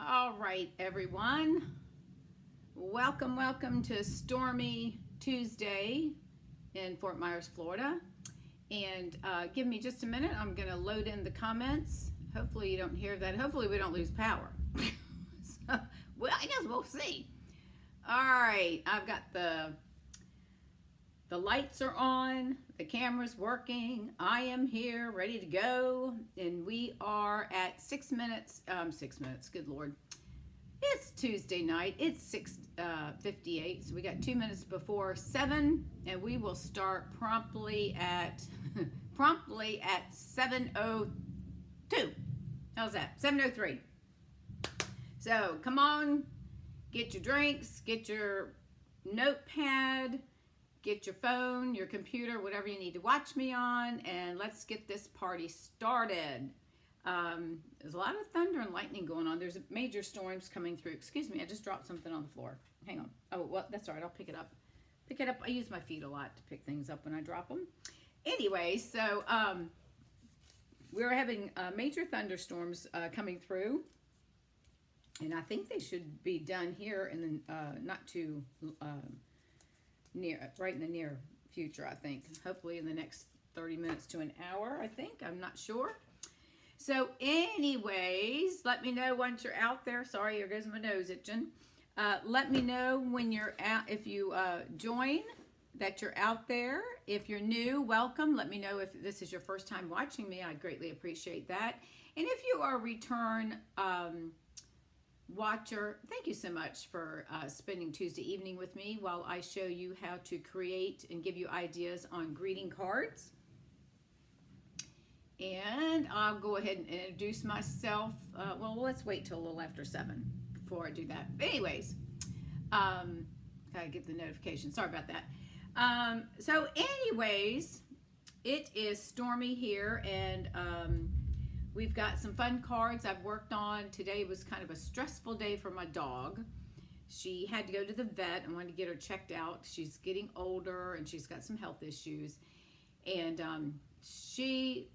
All right, everyone. Welcome to Stormy Tuesday in Fort Myers, Florida. And give me just a minute. I'm going to load in the comments. Hopefully you don't hear that. Hopefully we don't lose power. So, well, I guess we'll see. All right, I've got the lights are on, the camera's working, I am here, ready to go, and we are at 6 minutes, good Lord. It's Tuesday night, it's 6:58, so we got 2 minutes before 7, and we will start promptly at 7:02. How's that? 7:03. So come on, get your drinks, get your notepad, get your phone, your computer, whatever you need to watch me on, and let's get this party started. There's a lot of thunder and lightning going on. There's major storms coming through. Excuse me, I just dropped something on the floor. Hang on. Oh, well, that's all right. I'll pick it up. Pick it up. I use my feet a lot to pick things up when I drop them. Anyway, so we're having major thunderstorms coming through, and I think they should be done here in the not too right in the near future, I think. Hopefully in the next 30 minutes to an hour, I think. I'm not sure. So anyways, let me know once you're out there. Sorry, here goes my nose itching. Let me know when you're out, if you join, that you're out there. If you're new, welcome. Let me know if this is your first time watching me. I greatly appreciate that. And if you are a return watcher, thank you so much for spending Tuesday evening with me while I show you how to create and give you ideas on greeting cards. And I'll go ahead and introduce myself. Well, let's wait till a little after 7 before I do that. But anyways, gotta get the notification. Sorry about that. So anyways, it is stormy here, and we've got some fun cards I've worked on. Today was kind of a stressful day for my dog. She had to go to the vet. I wanted to get her checked out. She's getting older and she's got some health issues. And she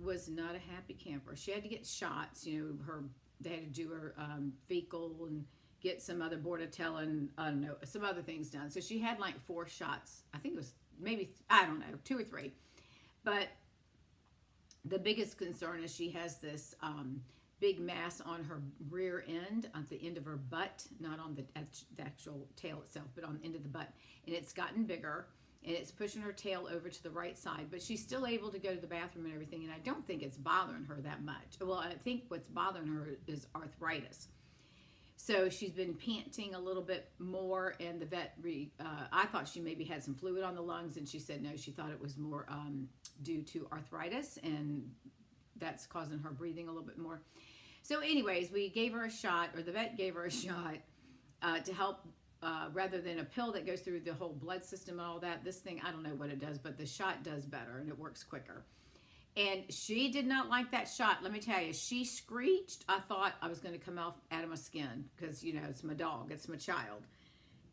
was not a happy camper. She had to get shots. They had to do her fecal and get some other Bordetella and I don't know, some other things done. So she had like 4 shots. I think it was maybe, I don't know, 2 or 3. But the biggest concern is she has this big mass on her rear end, at the end of her butt, not on the actual tail itself, but on the end of the butt. And it's gotten bigger, and it's pushing her tail over to the right side. But she's still able to go to the bathroom and everything, and I don't think it's bothering her that much. Well, I think what's bothering her is arthritis. So she's been panting a little bit more, and the vet, I thought she maybe had some fluid on the lungs, and she said no, she thought it was more due to arthritis, and that's causing her breathing a little bit more. So anyways, we gave her a shot, or the vet gave her a shot to help, rather than a pill that goes through the whole blood system and all that. This thing, I don't know what it does, but the shot does better, and it works quicker. And she did not like that shot. Let me tell you, she screeched. I thought I was going to come out of my skin because, it's my dog. It's my child.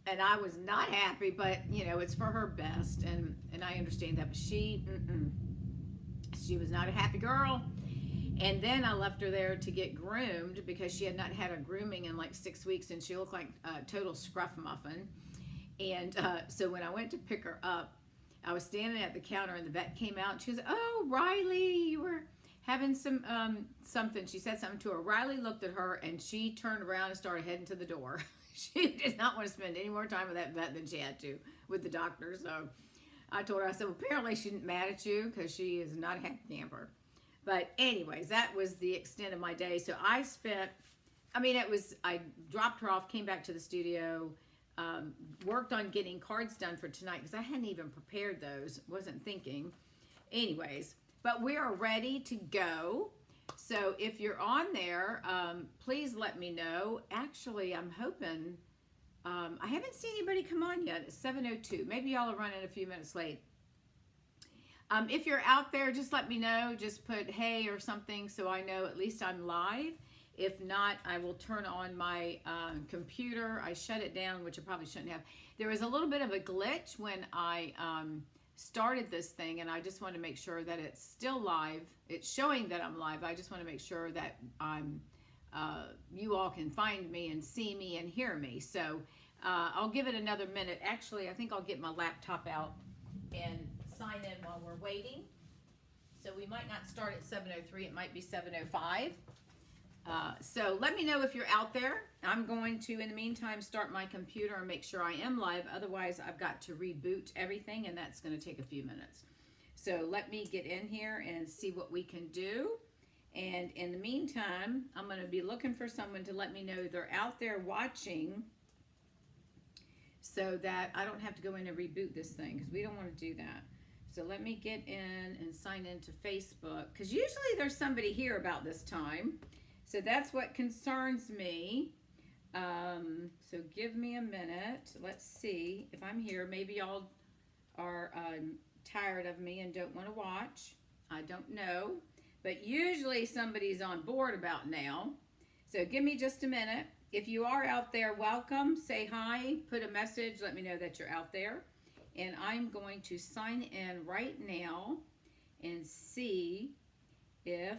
And I was not happy, but, it's for her best. And I understand that. But she was not a happy girl. And then I left her there to get groomed because she had not had a grooming in like 6 weeks. And she looked like a total scruff muffin. And so when I went to pick her up, I was standing at the counter, and the vet came out, and she was, "Oh, Riley, you were having some something." She said something to her. Riley looked at her, and she turned around and started heading to the door. She did not want to spend any more time with that vet than she had to with the doctor. So I told her, I said, well, apparently she's mad at you because she is not a happy camper. But anyways, that was the extent of my day. So I dropped her off, came back to the studio, worked on getting cards done for tonight because I hadn't even prepared those, wasn't thinking. Anyways, but we are ready to go. So if you're on there, please let me know. Actually, I'm hoping, I haven't seen anybody come on yet. It's 7:02. Maybe y'all are running a few minutes late. If you're out there, just let me know. Just put hey or something so I know at least I'm live. If not, I will turn on my computer. I shut it down, which I probably shouldn't have. There was a little bit of a glitch when I started this thing, and I just want to make sure that it's still live. It's showing that I'm live. I just want to make sure that I'm you all can find me and see me and hear me. So I'll give it another minute. Actually, I think I'll get my laptop out and sign in while we're waiting. So we might not start at 7:03. It might be 7:05. So let me know if you're out there. I'm going to, in the meantime, start my computer and make sure I am live. Otherwise, I've got to reboot everything, and that's going to take a few minutes. So let me get in here and see what we can do. And in the meantime, I'm going to be looking for someone to let me know they're out there watching so that I don't have to go in and reboot this thing, because we don't want to do that. So let me get in and sign into Facebook, because usually there's somebody here about this time. So that's what concerns me. So give me a minute. Let's see if I'm here. Maybe y'all are tired of me and don't want to watch. I don't know. But usually somebody's on board about now. So give me just a minute. If you are out there, welcome. Say hi. Put a message. Let me know that you're out there. And I'm going to sign in right now and see if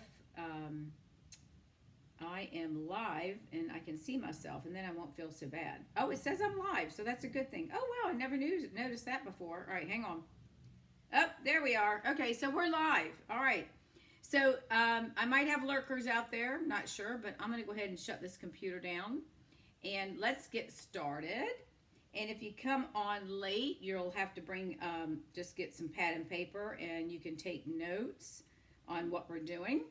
I am live and I can see myself, and then I won't feel so bad. Oh, it says I'm live, so that's a good thing. Oh, wow, I never noticed that before. All right, hang on. Oh, there we are. Okay, so we're live. All right. So I might have lurkers out there, not sure, but I'm going to go ahead and shut this computer down, and let's get started. And if you come on late, you'll have to bring, just get some pad and paper, and you can take notes on what we're doing.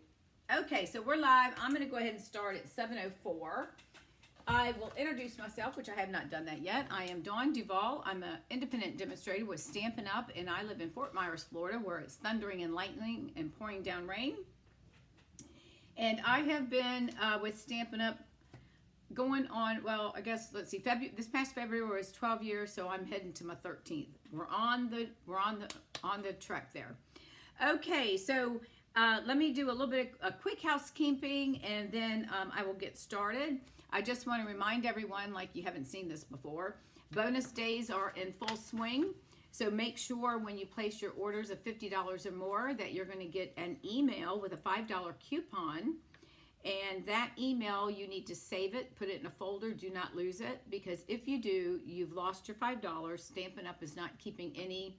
Okay, so we're live. I'm going to go ahead and start at 7:04. I will introduce myself, which I have not done that yet. I am Dawn Duvall. I'm an independent demonstrator with Stampin' Up, and I live in Fort Myers, Florida, where it's thundering and lightning and pouring down rain. And I have been with Stampin' Up going on, well, I guess, let's see, this past February was 12 years, so I'm heading to my 13th. We're on the trek there. Okay, so let me do a little bit of a quick housekeeping, and then I will get started. I just want to remind everyone, like you haven't seen this before, bonus days are in full swing. So make sure when you place your orders of $50 or more that you're going to get an email with a $5 coupon. And that email, you need to save it, put it in a folder, do not lose it, because if you do, you've lost your $5. Stampin' Up is not keeping any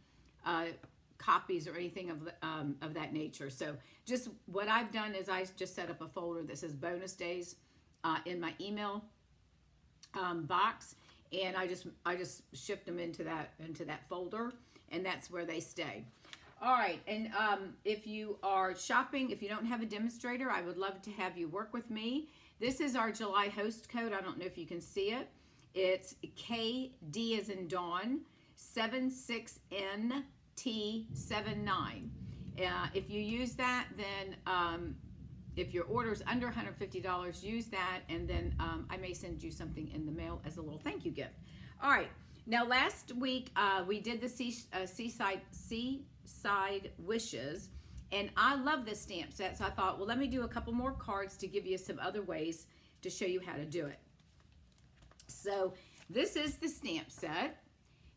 copies or anything of that nature. So just what I've done is I just set up a folder that says bonus days in my email box, and I just shift them into that folder, and that's where they stay. All right, and if you are shopping, if you don't have a demonstrator, I would love to have you work with me. This is our July host code. I don't know if you can see it. It's KD as in Dawn 76NT79. If you use that, then if your order is under $150, use that, and then I may send you something in the mail as a little thank you gift. All right, now last week we did the Seaside Wishes, and I love this stamp set, so I thought, well, let me do a couple more cards to give you some other ways to show you how to do it. So this is the stamp set,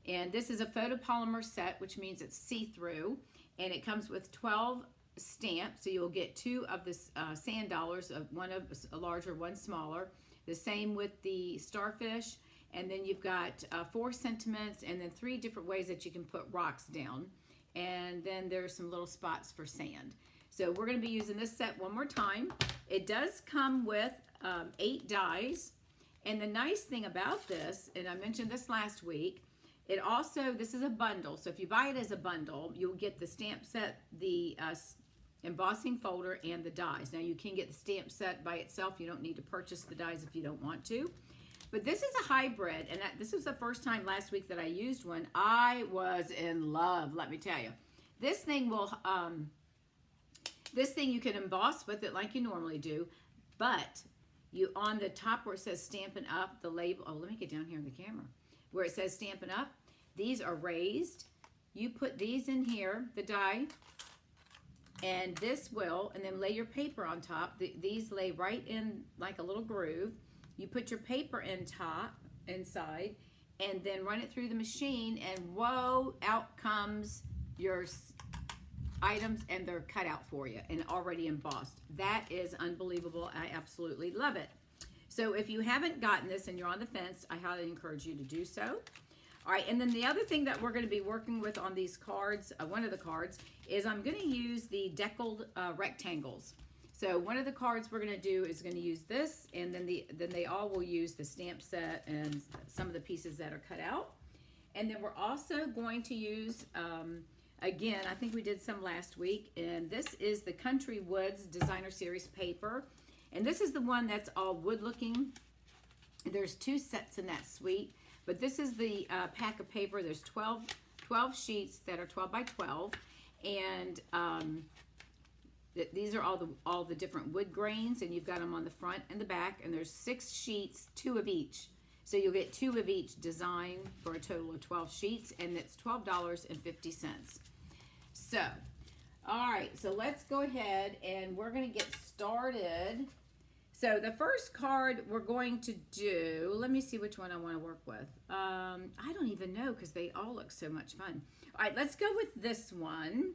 and this is a photopolymer set, which means it's see-through, and it comes with 12 stamps, so you'll get 2 of the sand dollars, one of a larger, one smaller. The same with the starfish, and then you've got 4 sentiments, and then 3 different ways that you can put rocks down, and then there's some little spots for sand. So we're going to be using this set one more time. It does come with 8 dies, and the nice thing about this, and I mentioned this last week, it also, this is a bundle, so if you buy it as a bundle, you'll get the stamp set, the embossing folder, and the dies. Now you can get the stamp set by itself. You don't need to purchase the dies if you don't want to. But this is a hybrid, and this was the first time last week that I used one. I was in love, let me tell you. This thing will, this thing you can emboss with it like you normally do, but you, on the top where it says Stampin' Up, the label, oh, let me get down here in the camera, where it says Stampin' Up, these are raised. You put these in here, the die, and this will, and then lay your paper on top. These lay right in like a little groove. You put your paper inside, and then run it through the machine, and whoa, out comes your items and they're cut out for you and already embossed. That is unbelievable. I absolutely love it. So if you haven't gotten this and you're on the fence, I highly encourage you to do so. All right, and then the other thing that we're going to be working with on these cards, one of the cards, is I'm going to use the deckled rectangles. So one of the cards we're going to do is going to use this, and then they all will use the stamp set and some of the pieces that are cut out. And then we're also going to use, again, I think we did some last week, and this is the Country Woods Designer Series paper. And this is the one that's all wood looking. There's 2 sets in that suite. But this is the pack of paper. There's 12 sheets that are 12 by 12, and these are all the different wood grains, and you've got them on the front and the back, and there's 6 sheets, 2 of each. So you'll get 2 of each design for a total of 12 sheets, and it's $12.50. So, all right, so let's go ahead, and we're going to get started. So the first card we're going to do, let me see which one I want to work with. I don't even know because they all look so much fun. All right, let's go with this one.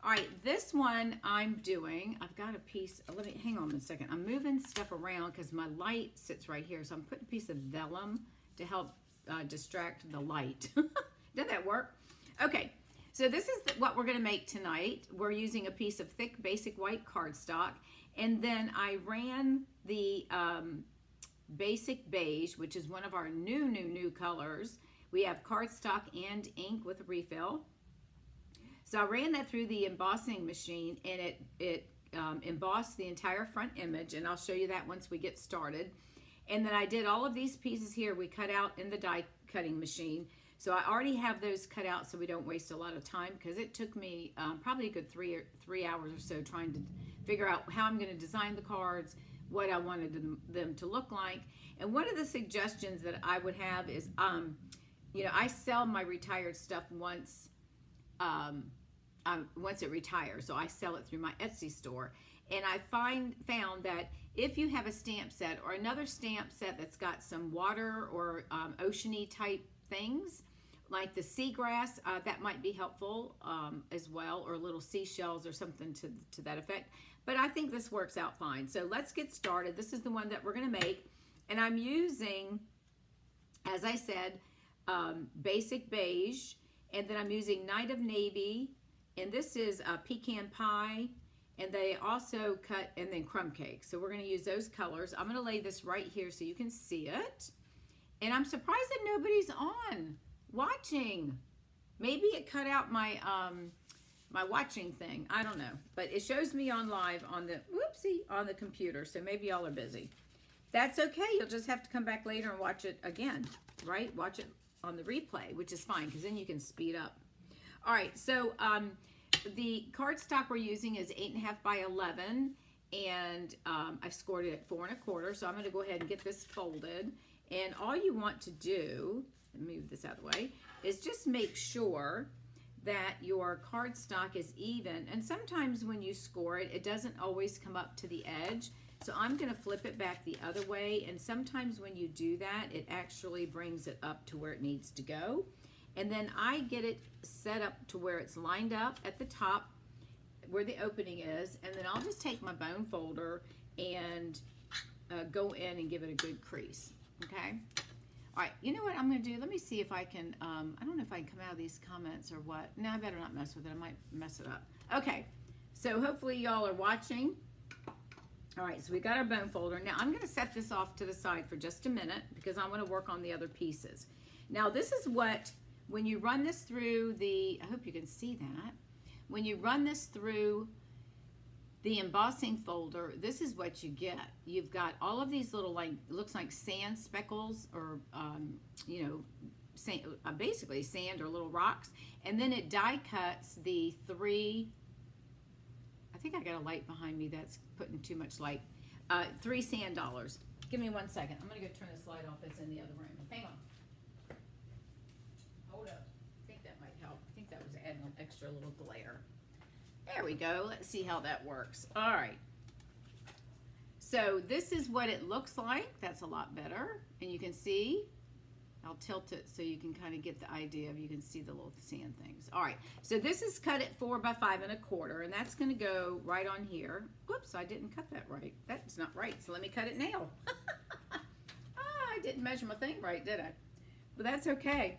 All right, this one I'm doing, I've got a piece, hang on a second. I'm moving stuff around because my light sits right here. So I'm putting a piece of vellum to help distract the light. Did that work? Okay, so this is what we're gonna make tonight. We're using a piece of thick basic white cardstock. And then I ran the basic beige, which is one of our new colors. We have cardstock and ink with a refill. So I ran that through the embossing machine, and it embossed the entire front image, and I'll show you that once we get started. And then I did all of these pieces here we cut out in the die cutting machine. So I already have those cut out so we don't waste a lot of time, because it took me probably a good three hours or so trying to figure out how I'm going to design the cards, what I wanted them to look like. And one of the suggestions that I would have is, you know, I sell my retired stuff once it retires. So I sell it through my Etsy store. And I found that if you have a stamp set or another stamp set that's got some water or ocean-y type things, like the seagrass, that might be helpful as well, or little seashells or something to that effect. But I think this works out fine. So let's get started. This is the one that we're going to make. And I'm using, as I said, basic beige. And then I'm using Night of Navy. And this is pecan pie. And they also cut, and then crumb cake. So we're going to use those colors. I'm going to lay this right here so you can see it. And I'm surprised that nobody's on watching. Maybe it cut out my my watching thing. I don't know. But it shows me on live on the, on the computer. So maybe y'all are busy. That's okay. You'll just have to come back later and watch it again, right? Watch it on the replay, which is fine because then you can speed up. All right. So the cardstock we're using is 8.5 by 11. And I've scored it at 4 1/4. So I'm going to go ahead and get this folded. And all you want to do, move this out of the way, is just make sure that your cardstock is even. And sometimes when you score it, it doesn't always come up to the edge. So I'm going to flip it back the other way. And sometimes when you do that, it actually brings it up to where it needs to go. And then I get it set up to where it's lined up at the top where the opening is. And then I'll just take my bone folder and go in and give it a good crease. Okay. All right. You know what I'm going to do? Let me see if I can, I don't know if I can come out of these comments or what. No, I better not mess with it. I might mess it up. Okay. So hopefully y'all are watching. All right. So we got our bone folder. Now I'm going to set this off to the side for just a minute because I want to work on the other pieces. Now this is what, when you run this through the, I hope you can see that. When you run this through the embossing folder, this is what you get. You've got all of these little, like, looks like sand speckles or, you know, sand, basically sand or little rocks. And then it die cuts the 3, I think I got a light behind me that's putting too much light, 3 sand dollars. Give me 1 second. I'm going to go turn this light off that's in the other room. Hang on. Hold up. I think that might help. I think that was adding an extra little glare. There we go. Let's see how that works. All right. So this is what it looks like. That's a lot better. And you can see I'll tilt it so you can kind of get the idea of, you can see the little sand things. All right, so this is cut at 4 by 5 1/4, and that's going to go right on here. Whoops, I didn't cut that right. That's not right, so let me cut it now. I didn't measure my thing right, did I? But that's okay.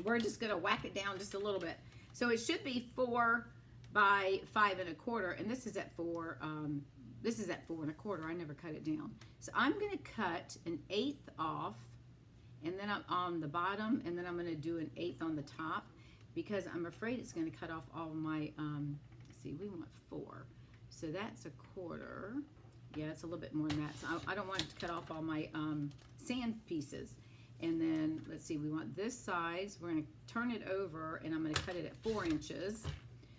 We're just going to whack it down just a little bit. So it should be 4 by 5 1/4, and this is at 4. This is at 4 1/4. I never cut it down. So I'm going to cut 1/8 off, and then I'm on the bottom, and then I'm going to do 1/8 on the top, because I'm afraid it's going to cut off all my, let's see, we want 4. So that's 1/4. Yeah, it's a little bit more than that. So I don't want it to cut off all my sand pieces. And then, let's see, we want this size. We're going to turn it over, and I'm going to cut it at 4 inches.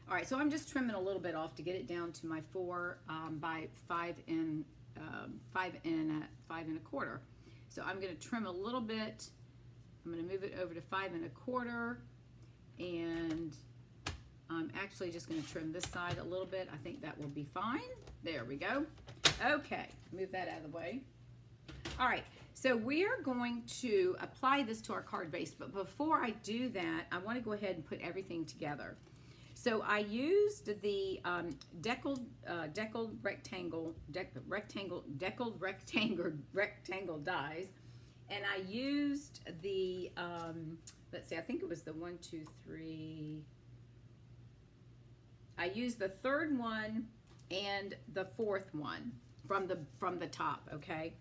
All right, so I'm just trimming a little bit off to get it down to my 4 by 5 and 5 1/4. So I'm going to trim a little bit. I'm going to move it over to 5 1/4, and I'm actually just going to trim this side a little bit. I think that will be fine. There we go. Okay, move that out of the way. All right, so we are going to apply this to our card base, but before I do that, I want to go ahead and put everything together. So I used the deckled rectangle dies, and I used the let's see, I think it was the 1, 2, 3. I used the 3rd one and the 4th one from the top, okay?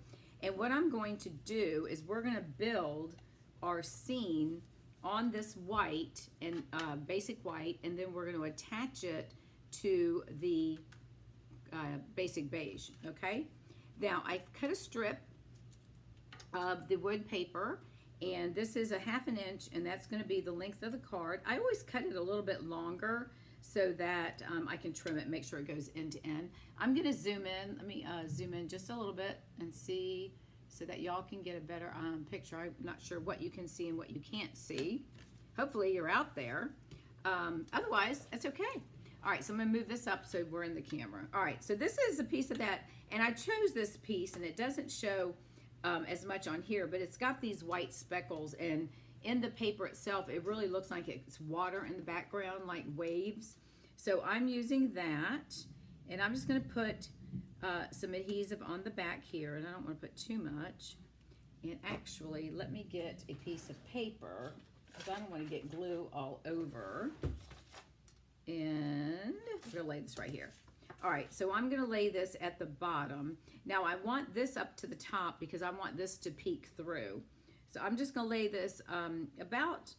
And what I'm going to do is we're going to build our scene on this white and basic white, and then we're going to attach it to the basic beige, okay? Now I cut a strip of the wood paper, and this is 1/2 inch, and that's going to be the length of the card. I always cut it a little bit longer so that I can trim it and make sure it goes end to end. I'm going to zoom in. Let me zoom in just a little bit and see, so that y'all can get a better picture. I'm not sure what you can see and what you can't see. Hopefully you're out there. Otherwise, it's okay. All right, so I'm gonna move this up so we're in the camera. All right, so this is a piece of that, and I chose this piece, and it doesn't show as much on here, but it's got these white speckles, and in the paper itself, it really looks like it's water in the background, like waves. So I'm using that, and I'm just gonna put some adhesive on the back here, and I don't want to put too much. And actually, let me get a piece of paper, because I don't want to get glue all over. And I'm going to lay this right here. All right, so I'm going to lay this at the bottom. Now I want this up to the top because I want this to peek through. So I'm just going to lay this about,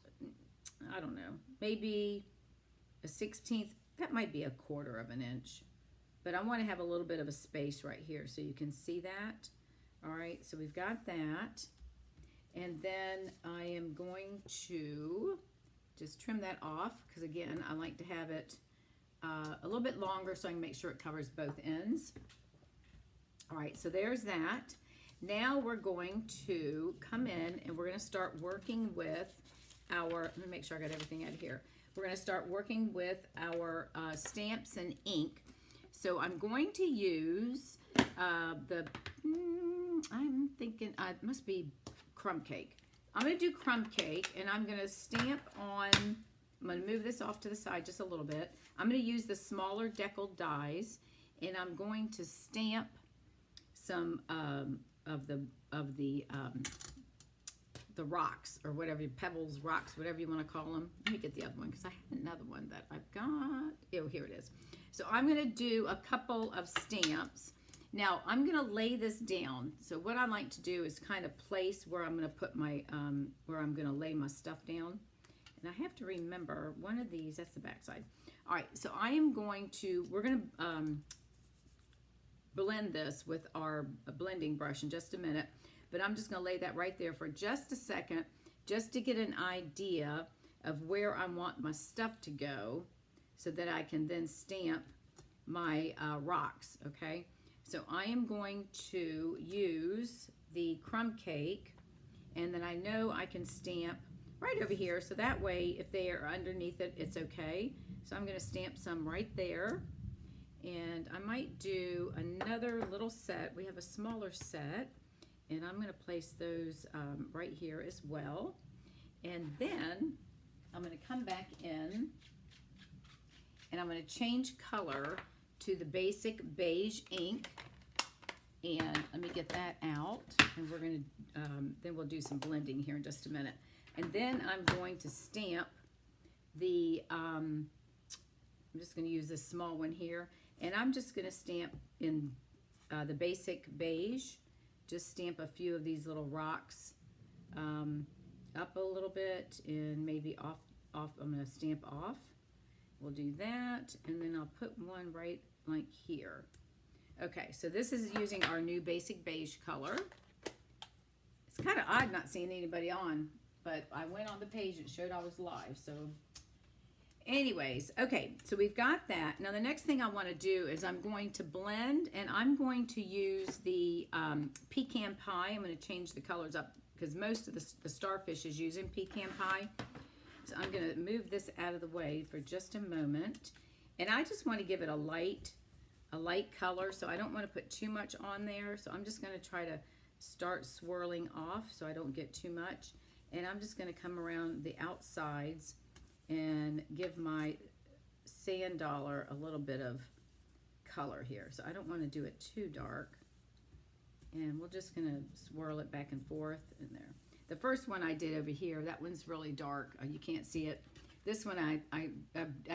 I don't know, maybe a 1/16. That might be 1/4 inch. But I want to have a little bit of a space right here so you can see that. All right, so we've got that. And then I am going to just trim that off, because again, I like to have it a little bit longer so I can make sure it covers both ends. All right, so there's that. Now we're going to come in and we're going to start working with our, let me make sure I got everything out of here. We're going to start working with our stamps and ink. So I'm going to use I'm thinking it must be crumb cake. I'm going to do crumb cake, and I'm going to stamp on, I'm going to move this off to the side just a little bit. I'm going to use the smaller deckled dies, and I'm going to stamp some of the rocks, or whatever, pebbles, rocks, whatever you want to call them. Let me get the other one, because I have another one that I've got. Oh, here it is. So I'm going to do a couple of stamps. Now I'm going to lay this down. So what I like to do is kind of place where I'm going to put my, where I'm going to lay my stuff down. And I have to remember one of these, that's the back side. All right, so I am going to, we're going to blend this with our blending brush in just a minute. But I'm just going to lay that right there for just a second, just to get an idea of where I want my stuff to go, so that I can then stamp my rocks, okay? So I am going to use the crumb cake, and then I know I can stamp right over here, so that way if they are underneath it, it's okay. So I'm going to stamp some right there, and I might do another little set. We have a smaller set, And I'm going to place those right here as well. And then I'm going to come back in and I'm going to change color to the basic beige ink. And let me get that out. And we're going to, then we'll do some blending here in just a minute. And then I'm going to stamp the, I'm just going to use this small one here. And I'm just going to stamp in the basic beige. Just stamp a few of these little rocks up a little bit and maybe off. I'm going to stamp off. We'll do that. And then I'll put one right like here. Okay, so this is using our new basic beige color. It's kind of odd not seeing anybody on, but I went on the page, it showed I was live, so anyways, okay, so we've got that. Now the next thing I want to do is I'm going to blend, and I'm going to use the pecan pie. I'm going to change the colors up because most of the starfish is using pecan pie. So I'm going to move this out of the way for just a moment, and I just want to give it a light color, so I don't want to put too much on there. So I'm just going to try to start swirling off so I don't get too much, and I'm just going to come around the outsides and give my sand dollar a little bit of color here. So I don't want to do it too dark, and we're just going to swirl it back and forth in there. The first one I did over here, that one's really dark. You can't see it. This one I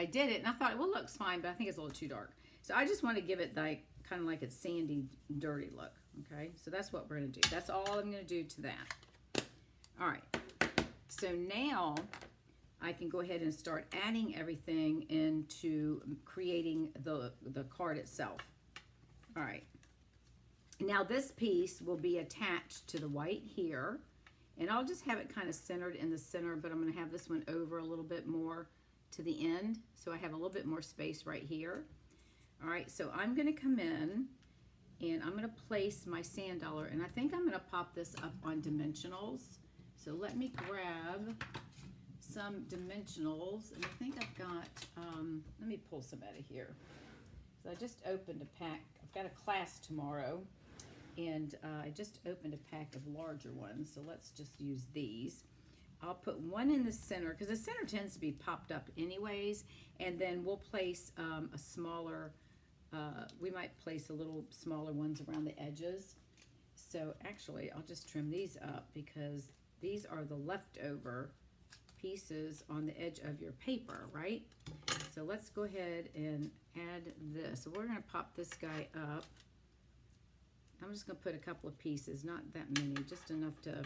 did it and I thought, well, it looks fine, but I think it's a little too dark. So I just want to give it like kind of like a sandy, dirty look. Okay, so that's what we're going to do. That's all I'm going to do to that. All right, so now I can go ahead and start adding everything into creating the card itself. All right, now this piece will be attached to the white here, and I'll just have it kind of centered in the center, but I'm going to have this one over a little bit more to the end, so I have a little bit more space right here. All right, so I'm going to come in and I'm going to place my sand dollar, and I think I'm going to pop this up on dimensionals. So let me grab some dimensionals, and I think I've got, let me pull some out of here. So I just opened a pack. I've got a class tomorrow, and I just opened a pack of larger ones, so let's just use these. I'll put one in the center, because the center tends to be popped up anyways, and then we'll place a smaller, we might place a little smaller ones around the edges. So actually, I'll just trim these up because these are the leftover pieces on the edge of your paper, right? So let's go ahead and add this. So we're going to pop this guy up. I'm just going to put a couple of pieces, not that many, just enough to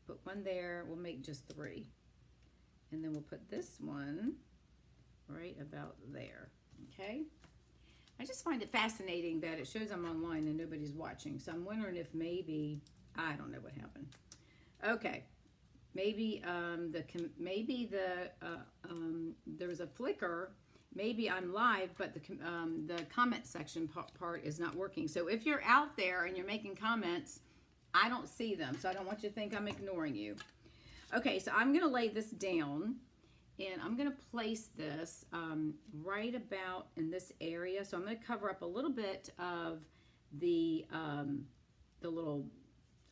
put one there. We'll make just 3. And then we'll put this one right about there, okay? I just find it fascinating that it shows I'm online and nobody's watching. So I'm wondering if maybe, I don't know what happened. Okay, maybe there was a flicker. Maybe I'm live, but the comment section part is not working. So if you're out there and you're making comments, I don't see them. So I don't want you to think I'm ignoring you. Okay, so I'm gonna lay this down. And I'm going to place this right about in this area. So I'm going to cover up a little bit of the little,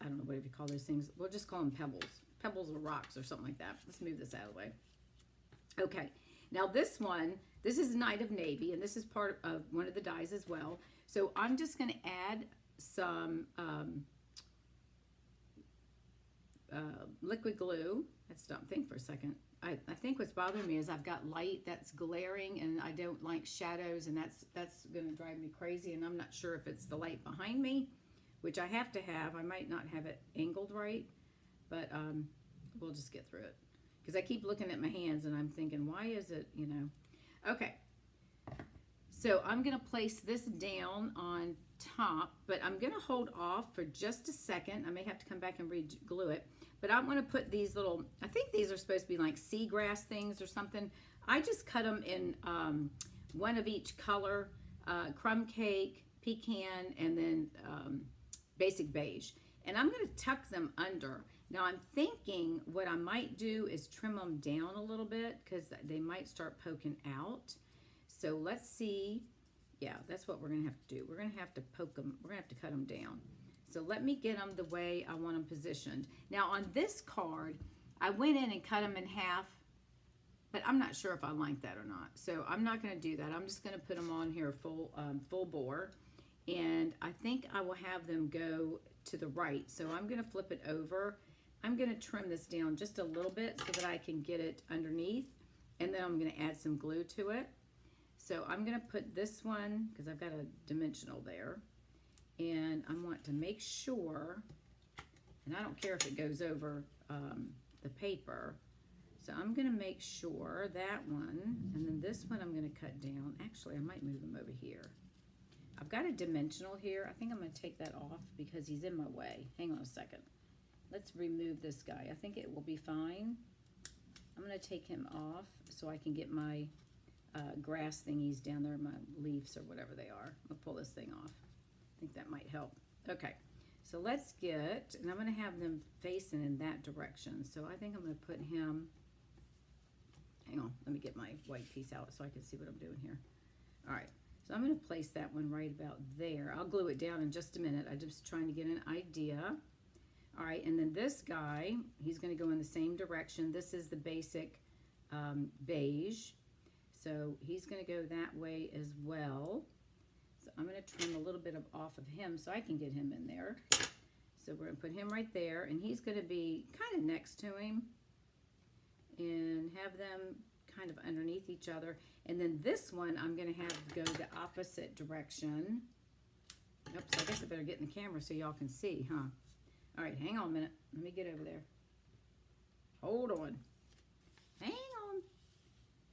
I don't know, whatever you call those things. We'll just call them pebbles. Pebbles or rocks or something like that. Let's move this out of the way. Okay. Now this one, this is Night of Navy, and this is part of one of the dies as well. So I'm just going to add some liquid glue. Let's stop and think for a second. I think what's bothering me is I've got light that's glaring, and I don't like shadows, and that's going to drive me crazy, and I'm not sure if it's the light behind me, which I have to have. I might not have it angled right, but we'll just get through it, because I keep looking at my hands, and I'm thinking, why is it, you know? Okay, so I'm going to place this down on top, but I'm going to hold off for just a second. I may have to come back and re-glue it. But I'm going to put these little, I think these are supposed to be like seagrass things or something. I just cut them in one of each color, crumb cake, pecan, and then basic beige. And I'm going to tuck them under. Now I'm thinking what I might do is trim them down a little bit because they might start poking out. So let's see. Yeah, that's what we're going to have to do. We're going to have to poke them. We're going to have to cut them down. So let me get them the way I want them positioned. Now on this card, I went in and cut them in half, but I'm not sure if I like that or not. So I'm not going to do that. I'm just going to put them on here full bore. And I think I will have them go to the right. So I'm going to flip it over. I'm going to trim this down just a little bit so that I can get it underneath. And then I'm going to add some glue to it. So I'm going to put this one, because I've got a dimensional there. And I want to make sure, and I don't care if it goes over the paper. So I'm going to make sure that one, and then this one I'm going to cut down. Actually, I might move him over here. I've got a dimensional here. I think I'm going to take that off because he's in my way. Hang on a second. Let's remove this guy. I think it will be fine. I'm going to take him off so I can get my grass thingies down there, my leaves or whatever they are. I'll pull this thing off. I think that might help. Okay, so let's get, and I'm going to have them facing in that direction. So I think I'm going to put him, hang on, let me get my white piece out so I can see what I'm doing here. All right, so I'm going to place that one right about there. I'll glue it down in just a minute. I'm just trying to get an idea. All right, and then this guy, he's going to go in the same direction. This is the basic beige. So he's going to go that way as well. So I'm going to trim a little bit off of him so I can get him in there. So we're going to put him right there, and he's going to be kind of next to him and have them kind of underneath each other. And then this one I'm going to have go the opposite direction. Oops, I guess I better get in the camera so y'all can see, huh? All right, hang on a minute. Let me get over there. Hold on. Hang on.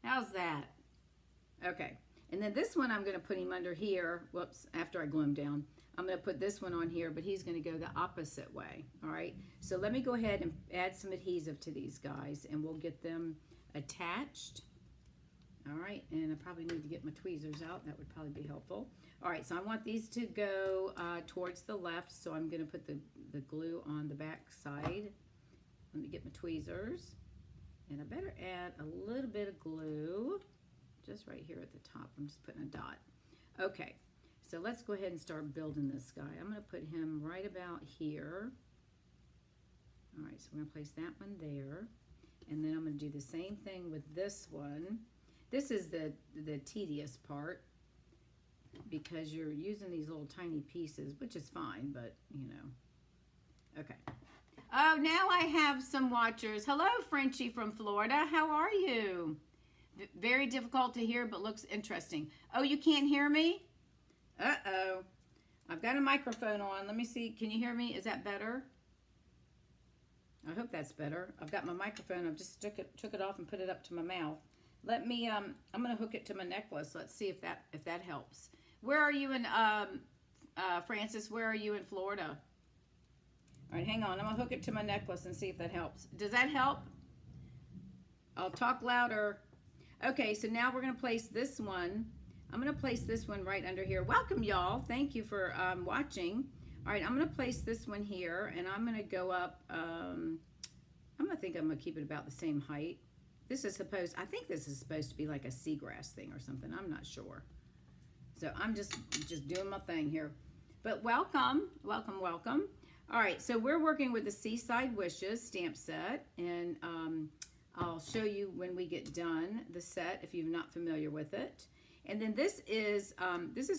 How's that? Okay. And then this one I'm going to put him under here. Whoops, after I glue him down. I'm going to put this one on here, but he's going to go the opposite way. All right. So let me go ahead and add some adhesive to these guys, and we'll get them attached. All right. And I probably need to get my tweezers out. That would probably be helpful. All right. So I want these to go towards the left. So I'm going to put the glue on the back side. Let me get my tweezers. And I better add a little bit of glue just right here at the top. I'm just putting a dot. Okay. So let's go ahead and start building this guy. I'm going to put him right about here. All right, so we're going to place that one there. And then I'm going to do the same thing with this one. This is the tedious part because you're using these little tiny pieces, which is fine, but you know. Okay. Oh, now I have some watchers. Hello, Frenchie from Florida. How are you? Very difficult to hear, but looks interesting. Oh, you can't hear me? Uh-oh. I've got a microphone on. Let me see. Can you hear me? Is that better? I hope that's better. I've got my microphone. I've just took it off and put it up to my mouth. Let me, I'm going to hook it to my necklace. Let's see if that helps. Where are you in, Francis, where are you in Florida? All right, hang on. I'm going to hook it to my necklace and see if that helps. Does that help? I'll talk louder. Okay, so now we're going to place this one. I'm going to place this one right under here. Welcome, y'all. Thank you for watching. All right, I'm going to place this one here, and I'm going to go up. I'm going to keep it about the same height. This is supposed, I think this is supposed to be like a seagrass thing or something. I'm not sure. So I'm just doing my thing here. But welcome, welcome, welcome. All right, so we're working with the Seaside Wishes stamp set, and I'll show you when we get done the set if you're not familiar with it. And then this is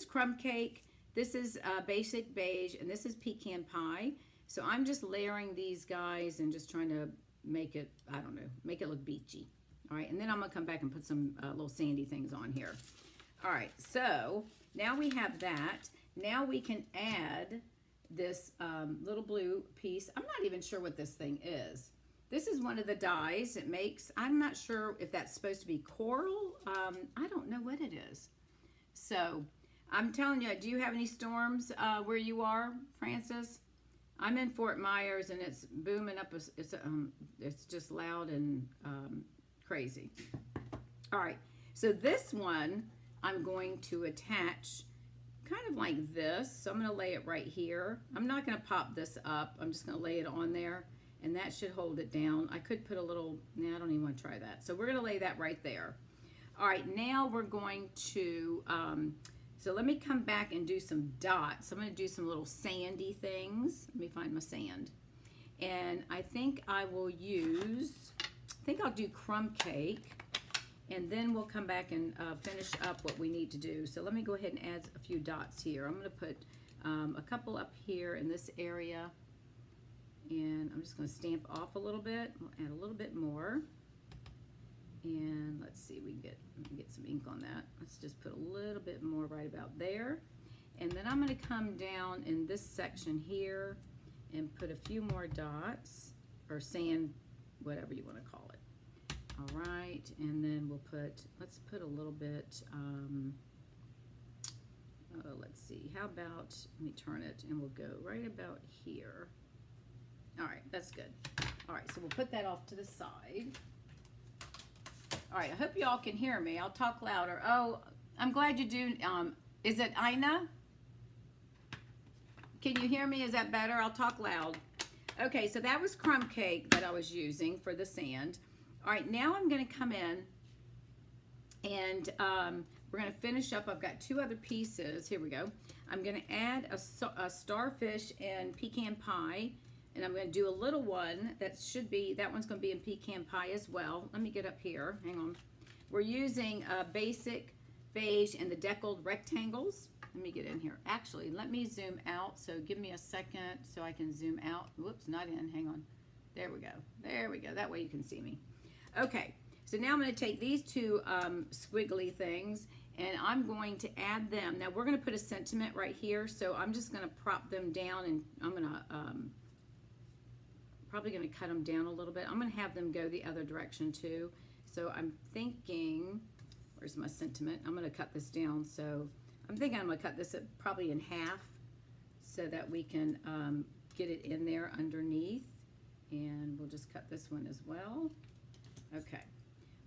crumb cake, this is basic beige, and this is pecan pie. So I'm just layering these guys and just trying to make it, I don't know, make it look beachy. All right, and then I'm gonna come back and put some little sandy things on here. All right, so now we have that. Now we can add this little blue piece. I'm not even sure what this thing is. This is one of the dyes it makes. I'm not sure if that's supposed to be coral. I don't know what it is. So I'm telling you, do you have any storms where you are, Francis? I'm in Fort Myers and it's booming up. It's just loud and crazy. All right, so this one I'm going to attach kind of like this. So I'm going to lay it right here. I'm not going to pop this up. I'm just going to lay it on there. And that should hold it down. I could put a little, I don't even want to try that. So we're going to lay that right there. All right, now we're going to So let me come back and do some dots. I'm going to do some little sandy things. Let me find my sand. And I think I will use, I think I'll do crumb cake. And then we'll come back and finish up what we need to do. So let me go ahead and add a few dots here. I'm going to put a couple up here in this area. And I'm just going to stamp off a little bit. We'll add a little bit more. And let's see, we can get some ink on that. Let's just put a little bit more right about there. And then I'm going to come down in this section here and put a few more dots, or sand, whatever you want to call it. All right, and then we'll put, let's put a little bit, let's see, how about, let me turn it, and we'll go right about here. All right, that's good. All right, so we'll put that off to the side. All right, I hope you all can hear me. I'll talk louder. Oh, I'm glad you do. Is it Ina? Can you hear me? Is that better? I'll talk loud. Okay, so that was crumb cake that I was using for the sand. All right, now I'm going to come in and we're going to finish up. I've got two other pieces. Here we go. I'm going to add a starfish and pecan pie. And I'm going to do a little one that should be, that one's going to be in pecan pie as well. Let me get up here. Hang on. We're using basic beige and the deckled rectangles. Let me get in here. Actually, let me zoom out. So give me a second so I can zoom out. Whoops, not in. Hang on. There we go. There we go. That way you can see me. Okay. So now I'm going to take these two squiggly things and I'm going to add them. Now we're going to put a sentiment right here. So I'm just going to prop them down and I'm going to probably going to cut them down a little bit. I'm going to have them go the other direction too. So I'm thinking, where's my sentiment? I'm going to cut this down. So I'm thinking I'm going to cut this probably in half so that we can get it in there underneath. And we'll just cut this one as well. Okay.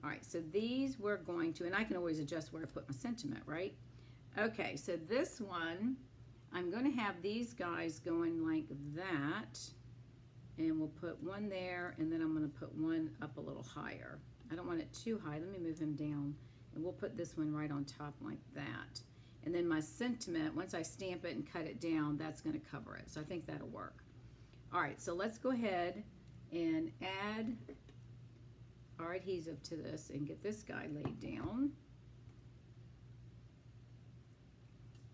All right. So these we're going to, and I can always adjust where I put my sentiment, right? Okay. So this one, I'm going to have these guys going like that. And we'll put one there, and then I'm going to put one up a little higher. I don't want it too high. Let me move him down. And we'll put this one right on top like that. And then my sentiment, once I stamp it and cut it down, that's going to cover it. So I think that'll work. All right, so let's go ahead and add our adhesive to this and get this guy laid down.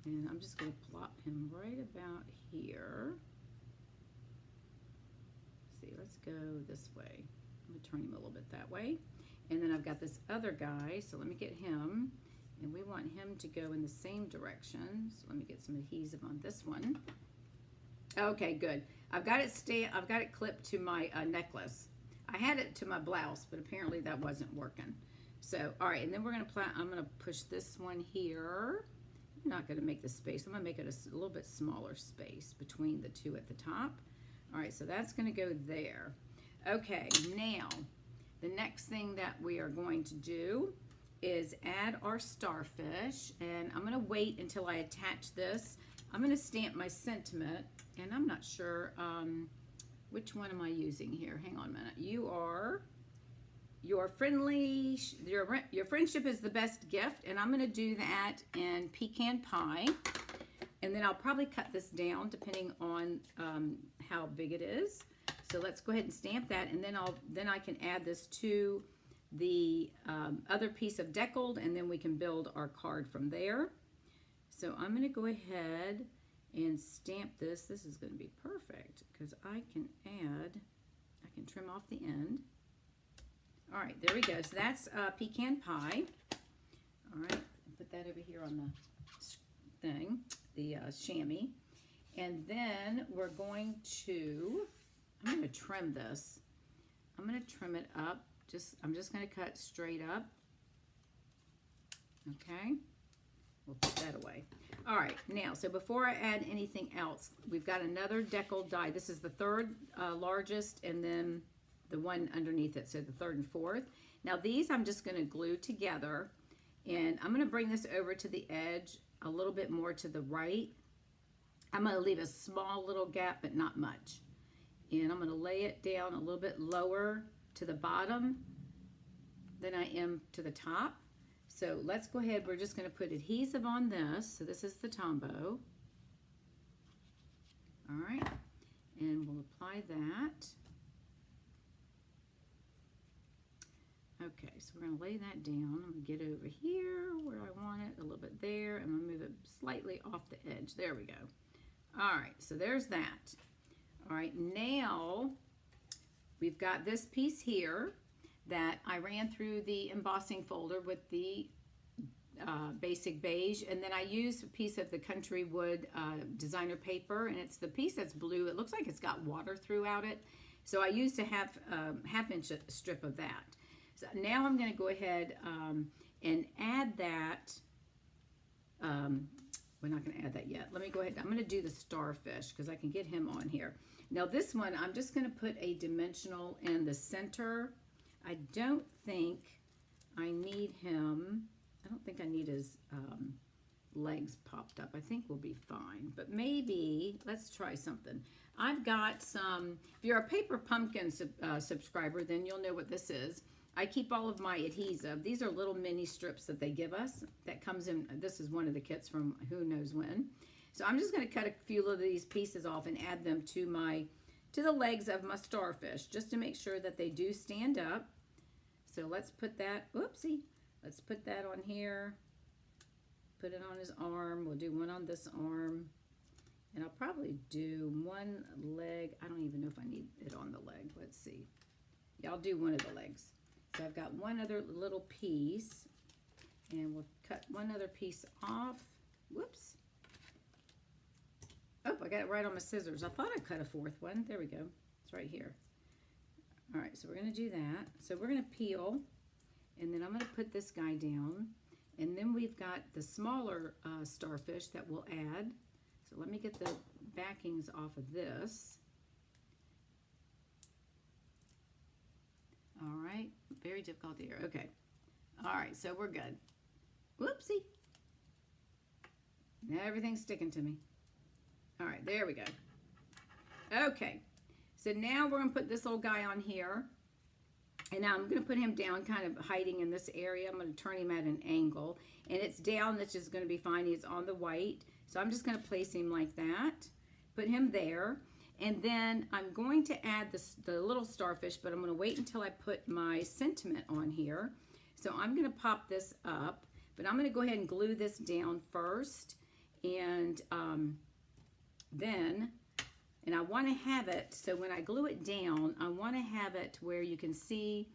And I'm just going to plop him right about here. Let's go this way. I'm going to turn him a little bit that way. And then I've got this other guy, so let me get him. And we want him to go in the same direction. So let me get some adhesive on this one. Okay, good. I've got it clipped to my necklace. I had it to my blouse, but apparently that wasn't working. So, all right, and then we're going to I'm going to push this one here. I'm not going to make the space. I'm going to make it a little bit smaller space between the two at the top. All right, so that's going to go there. Okay, now the next thing that we are going to do is add our starfish, and I'm going to wait until I attach this. I'm going to stamp my sentiment, and I'm not sure which one am I using here. Hang on a minute. Your friendship is the best gift, and I'm going to do that in pecan pie. And then I'll probably cut this down depending on how big it is. So let's go ahead and stamp that, and then I can add this to the other piece of deckled, and then we can build our card from there. So I'm going to go ahead and stamp this. This is going to be perfect because I can trim off the end. All right, there we go. So that's pecan pie. All right, put that over here on the thing. The chamois, and then we're going to, I'm going to trim this. I'm going to trim it up. I'm just going to cut straight up. Okay, we'll put that away. All right, now, so before I add anything else, we've got another deckled die. This is the third largest, and then the one underneath it, so the third and fourth. Now these I'm just going to glue together, and I'm going to bring this over to the edge a little bit more to the right. I'm going to leave a small little gap, but not much. And I'm going to lay it down a little bit lower to the bottom than I am to the top. So let's go ahead. We're just going to put adhesive on this. So this is the Tombow. All right. And we'll apply that. Okay, so we're going to lay that down. I'm going to get over here where I want it, a little bit there. I'm going to move it slightly off the edge. There we go. All right, so there's that. All right, now we've got this piece here that I ran through the embossing folder with the basic beige, and then I used a piece of the Country Wood designer paper, and it's the piece that's blue. It looks like it's got water throughout it, so I used a half-inch strip of that. So now I'm going to go ahead and add that. We're not going to add that yet. Let me go ahead. I'm going to do the starfish because I can get him on here. Now this one, I'm just going to put a dimensional in the center. I don't think I need him. I don't think I need his legs popped up. I think we'll be fine. But maybe, let's try something. I've got some, if you're a Paper Pumpkin subscriber, then you'll know what this is. I keep all of my adhesive. These are little mini strips that they give us that comes in. This is one of the kits from who knows when. So I'm just going to cut a few of these pieces off and add them to the legs of my starfish just to make sure that they do stand up. So let's put that, oopsie, let's put that on here. Put it on his arm. We'll do one on this arm. And I'll probably do one leg. I don't even know if I need it on the leg. Let's see. Yeah, I'll do one of the legs. So I've got one other little piece, and we'll cut one other piece off. Whoops. Oh, I got it right on my scissors. I thought I cut a fourth one. There we go. It's right here. All right, so we're going to do that. So we're going to peel, and then I'm going to put this guy down, and then we've got the smaller starfish that we'll add. So let me get the backings off of this. All right, very difficult here. Okay. All right, so we're good. Whoopsie. Now everything's sticking to me. All right, there we go. Okay, so now we're gonna put this little guy on here. And now I'm gonna put him down, kind of hiding in this area. I'm gonna turn him at an angle. And it's down, that's just gonna be fine. He's on the white. So I'm just gonna place him like that. Put him there. And then I'm going to add the little starfish, but I'm going to wait until I put my sentiment on here. So I'm going to pop this up, but I'm going to go ahead and glue this down first. And and I want to have it, so when I glue it down, I want to have it where you can see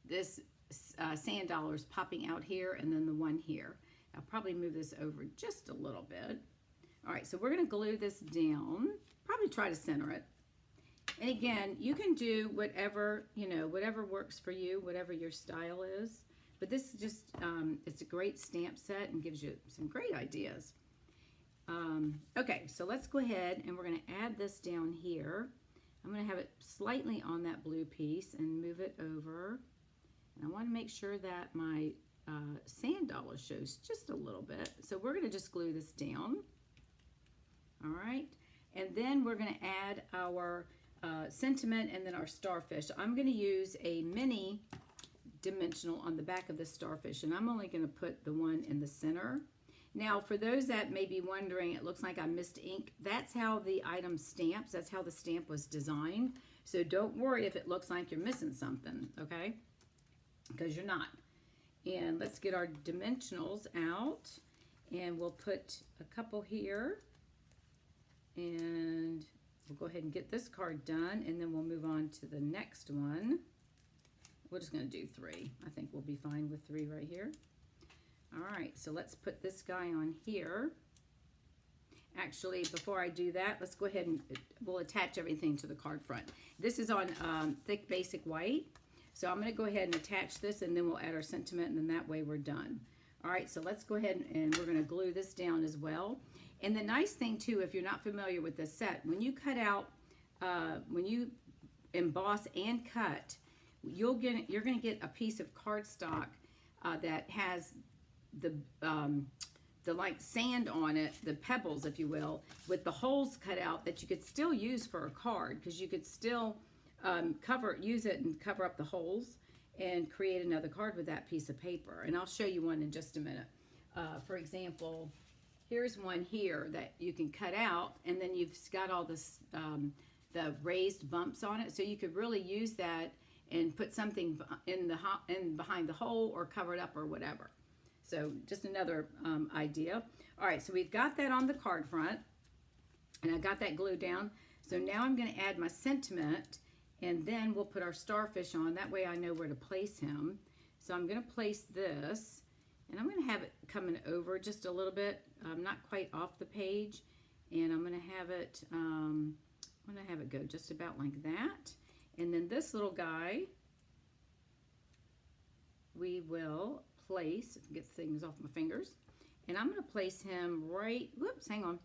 this sand dollars popping out here and then the one here. I'll probably move this over just a little bit. All right, so we're going to glue this down. Probably try to center it. And again, you can do whatever, whatever works for you, whatever your style is. But this is just, it's a great stamp set and gives you some great ideas. Okay, so let's go ahead and we're going to add this down here. I'm going to have it slightly on that blue piece and move it over. And I want to make sure that my sand dollar shows just a little bit. So we're going to just glue this down. All right. And then we're going to add our sentiment and then our starfish. So I'm going to use a mini dimensional on the back of the starfish, and I'm only going to put the one in the center. Now, for those that may be wondering, it looks like I missed ink. That's how the item stamps. That's how the stamp was designed. So don't worry if it looks like you're missing something, okay? Because you're not. And let's get our dimensionals out, and we'll put a couple here. And we'll go ahead and get this card done, and then we'll move on to the next one. We're just going to do 3. I think we'll be fine with 3 right here. All right, so let's put this guy on here. Actually, before I do that, let's go ahead and we'll attach everything to the card front. This is on thick basic white. So I'm going to go ahead and attach this, and then we'll add our sentiment, and then that way we're done. All right, so let's go ahead and we're going to glue this down as well. And the nice thing too, if you're not familiar with this set, when you cut out, when you emboss and cut, you're going to get a piece of cardstock that has the like sand on it, the pebbles, if you will, with the holes cut out that you could still use for a card, because you could still use it and cover up the holes. and create another card with that piece of paper. And I'll show you one in just a minute. For example, here's one here that you can cut out, and then you've got all this the raised bumps on it, so you could really use that and put something in behind the hole or cover it up or whatever. So just another idea. All right, so we've got that on the card front, and I got that glued down. So now I'm going to add my sentiment, and then we'll put our starfish on. That way I know where to place him. So I'm going to place this, and I'm going to have it coming over just a little bit, not quite off the page. And I'm going to have it, go just about like that. And then this little guy, we will place, get things off my fingers, and I'm going to place him right, whoops, hang on.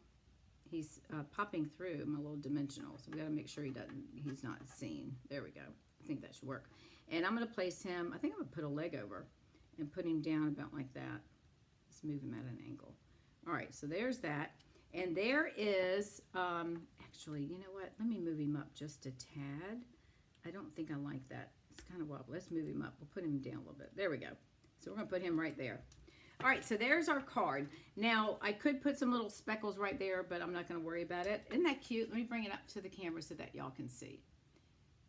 He's popping through my little dimensional, so we got to make sure he's not seen. There we go. I think that should work. And I'm going to place him, I think I'm going to put a leg over and put him down about like that. Let's move him at an angle. All right, so there's that. And there is, actually, you know what? Let me move him up just a tad. I don't think I like that. It's kind of wobbly. Let's move him up. We'll put him down a little bit. There we go. So we're going to put him right there. All right, so there's our card. Now, I could put some little speckles right there, but I'm not going to worry about it. Isn't that cute? Let me bring it up to the camera so that y'all can see.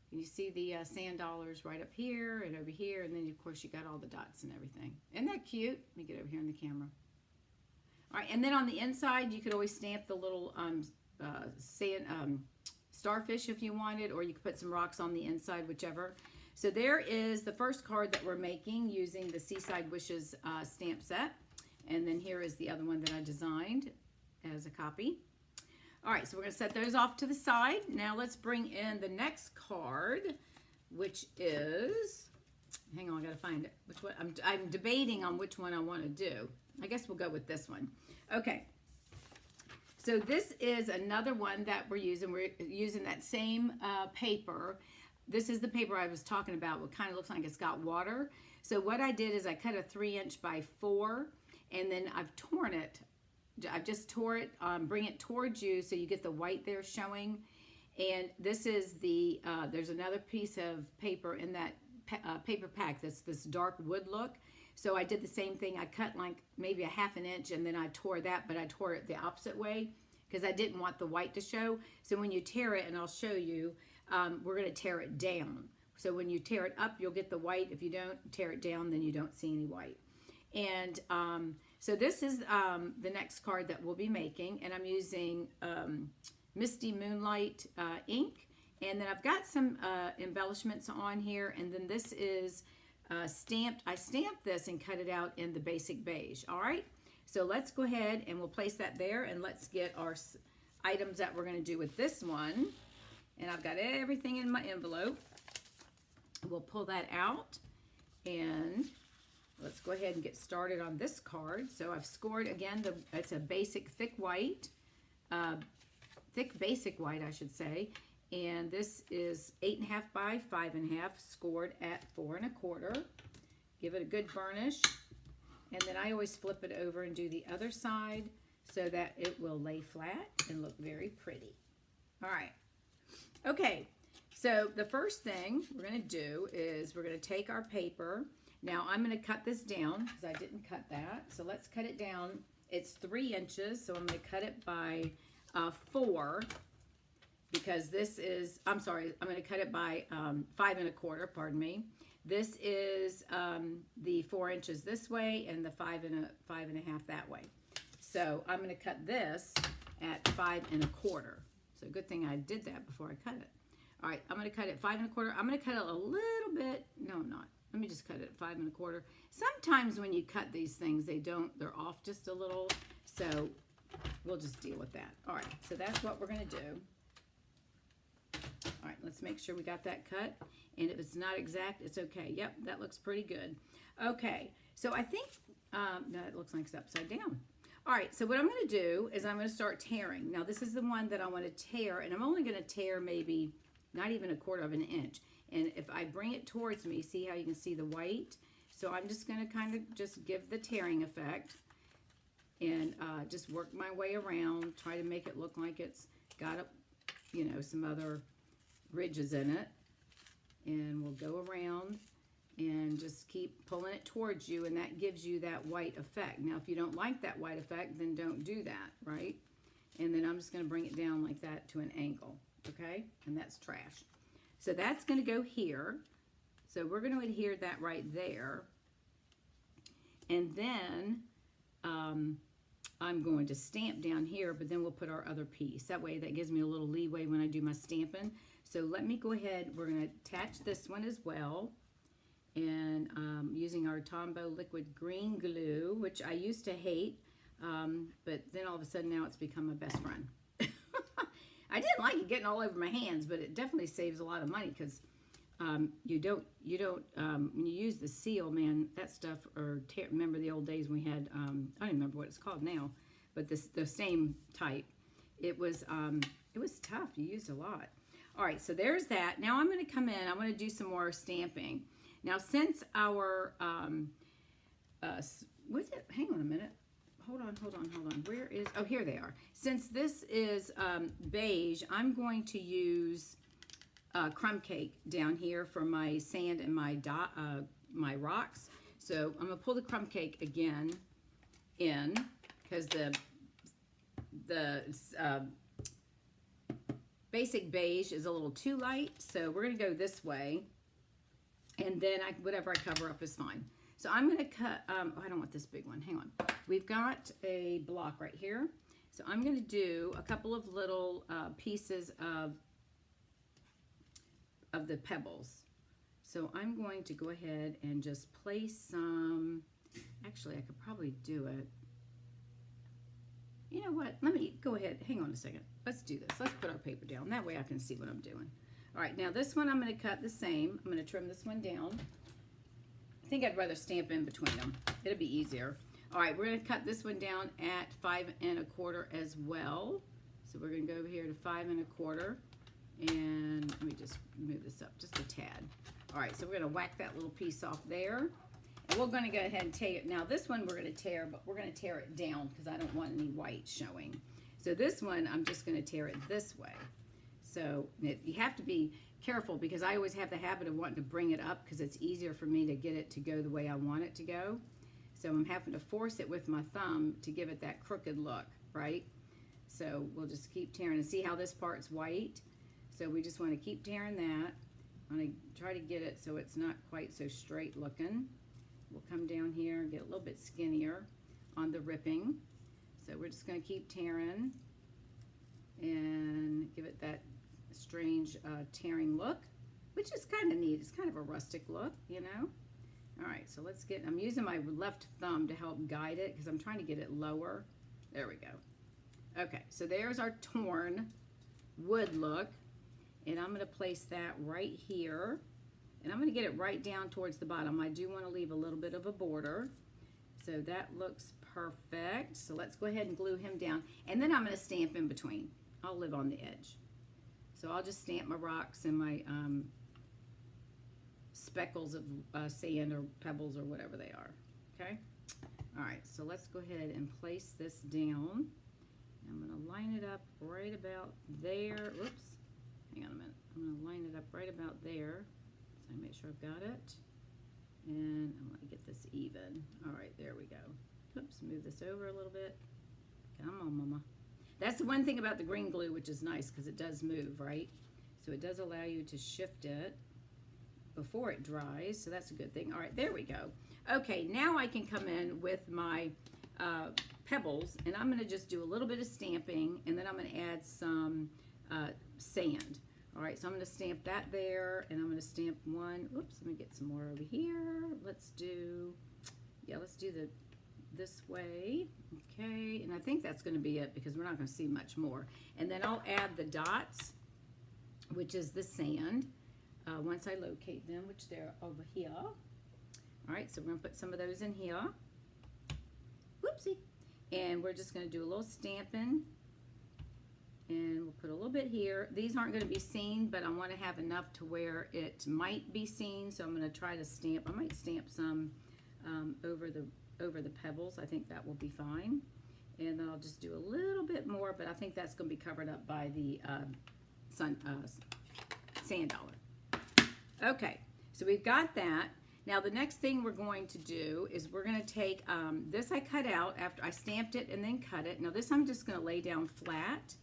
Can you see the sand dollars right up here and over here? And then, of course, you got all the dots and everything. Isn't that cute? Let me get over here in the camera. All right, and then on the inside, you could always stamp the little starfish if you wanted, or you could put some rocks on the inside, whichever. So there is the first card that we're making using the Seaside Wishes stamp set. And then here is the other one that I designed as a copy. All right, so we're going to set those off to the side. Now let's bring in the next card, which is, hang on, I got to find it. Which one? I'm debating on which one I want to do. I guess we'll go with this one. Okay. So this is another one that we're using. We're using that same paper. This is the paper I was talking about. What kind of looks like it's got water. So what I did is I cut a 3" by 4, and then I've torn it. I've just tore it, bring it towards you so you get the white there showing. And this is the, there's another piece of paper in that paper pack that's this dark wood look. So I did the same thing. I cut like maybe a 1/2 inch, and then I tore that, but I tore it the opposite way because I didn't want the white to show. So when you tear it, and I'll show you, we're going to tear it down. So when you tear it up, you'll get the white. If you don't tear it down, then you don't see any white. And so this is the next card that we'll be making, and I'm using Misty Moonlight ink. And then I've got some embellishments on here, and then this is stamped. I stamped this and cut it out in the basic beige. All right, so let's go ahead and we'll place that there, and let's get our items that we're going to do with this one. And I've got everything in my envelope. We'll pull that out, and let's go ahead and get started on this card. So I've scored, again, it's a basic thick white, thick basic white, I should say. And this is 8.5 by 5.5, scored at 4 1/4. Give it a good burnish. And then I always flip it over and do the other side so that it will lay flat and look very pretty. All right. Okay, so the first thing we're going to do is we're going to take our paper. Now I'm going to cut this down because I didn't cut that. So let's cut it down. It's 3 inches, so I'm going to cut it by 4 because this is, I'm sorry, I'm going to cut it by 5 1/4, pardon me. This is the 4 inches this way and the 5 1/2 that way. So I'm going to cut this at 5 1/4. So good thing I did that before I cut it. All right, I'm going to cut it 5 1/4. I'm going to cut it a little bit. No, I'm not. Let me just cut it at 5 1/4. Sometimes when you cut these things, they're off just a little. So we'll just deal with that. All right, so that's what we're going to do. All right, let's make sure we got that cut. And if it's not exact, it's okay. Yep, that looks pretty good. Okay, so I think, no, it looks like it's upside down. All right, so what I'm going to do is I'm going to start tearing. Now, this is the one that I want to tear, and I'm only going to tear maybe not even 1/4 inch. And if I bring it towards me, see how you can see the white? So I'm just going to kind of just give the tearing effect and just work my way around, try to make it look like it's got, some other ridges in it. And we'll go around and just keep pulling it towards you, and that gives you that white effect. Now, if you don't like that white effect, then don't do that, right? And then I'm just going to bring it down like that to an angle, okay? And that's trash. So that's going to go here. So we're going to adhere that right there. And then I'm going to stamp down here, but then we'll put our other piece. That way, that gives me a little leeway when I do my stamping. So let me go ahead. We're going to attach this one as well. And using our Tombow liquid green glue, which I used to hate, but then all of a sudden now it's become my best friend. I didn't like it getting all over my hands, but it definitely saves a lot of money because you don't when you use the seal, man, that stuff, or remember the old days when we had, I don't even remember what it's called now, but the same type, it was tough. You used a lot. All right, so there's that. Now I'm going to come in. I'm going to do some more stamping. Now, since our, hang on a minute. Hold on. Where is, oh, here they are. Since this is beige, I'm going to use crumb cake down here for my sand and my my rocks. So I'm going to pull the crumb cake again in because the basic beige is a little too light. So we're going to go this way. And then whatever I cover up is fine. So I'm going to cut, oh, I don't want this big one. Hang on. We've got a block right here. So I'm going to do a couple of little pieces of the pebbles. So I'm going to go ahead and just place some, actually I could probably do it. You know what? Let me go ahead. Hang on a second. Let's do this. Let's put our paper down. That way I can see what I'm doing. All right, now this one I'm going to cut the same. I'm going to trim this one down. I think I'd rather stamp in between them. It'll be easier. All right, we're going to cut this one down at 5 1/4 as well. So we're going to go over here to 5 1/4. And let me just move this up just a tad. All right, so we're going to whack that little piece off there. And we're going to go ahead and tear it. Now this one we're going to tear, but we're going to tear it down because I don't want any white showing. So this one, I'm just going to tear it this way. So you have to be careful because I always have the habit of wanting to bring it up because it's easier for me to get it to go the way I want it to go. So I'm having to force it with my thumb to give it that crooked look, right? So we'll just keep tearing and see how this part's white. So we just want to keep tearing that. I'm going to try to get it so it's not quite so straight looking. We'll come down here and get a little bit skinnier on the ripping. So we're just going to keep tearing and give it that strange tearing look, which is kind of neat. It's kind of a rustic look, you know. All right, so let's get, I'm using my left thumb to help guide it because I'm trying to get it lower. There we go. Okay, so there's our torn wood look, and I'm going to place that right here, and I'm going to get it right down towards the bottom. I do want to leave a little bit of a border, so that looks perfect. So let's go ahead and glue him down, and then I'm going to stamp in between. I'll live on the edge. So I'll just stamp my rocks and my speckles of sand or pebbles or whatever they are, okay? All right, so let's go ahead and place this down. I'm going to line it up right about there. Oops, hang on a minute. I'm going to line it up right about there. So I make sure I've got it. And I'm going to get this even. All right, there we go. Oops, move this over a little bit. Come on, mama. That's the one thing about the green glue, which is nice because it does move, right? So it does allow you to shift it before it dries, so that's a good thing. All right, there we go. Okay, now I can come in with my pebbles, and I'm going to just do a little bit of stamping, and then I'm going to add some sand. All right, so I'm going to stamp that there, and I'm going to stamp one. Oops, let me get some more over here. Let's do this way. Okay, and I think that's going to be it because we're not going to see much more. And then I'll add the dots, which is the sand, once I locate them, which they're over here. All right, so we're going to put some of those in here. Whoopsie. And we're just going to do a little stamping. And we'll put a little bit here. These aren't going to be seen, but I want to have enough to where it might be seen. So I'm going to try to stamp. I might stamp some over the pebbles. I think that will be fine. And then I'll just do a little bit more, but I think that's going to be covered up by the sand dollar. Okay, so we've got that. Now the next thing we're going to do is we're going to take this I cut out after I stamped it and then cut it. Now this I'm just going to lay down flat.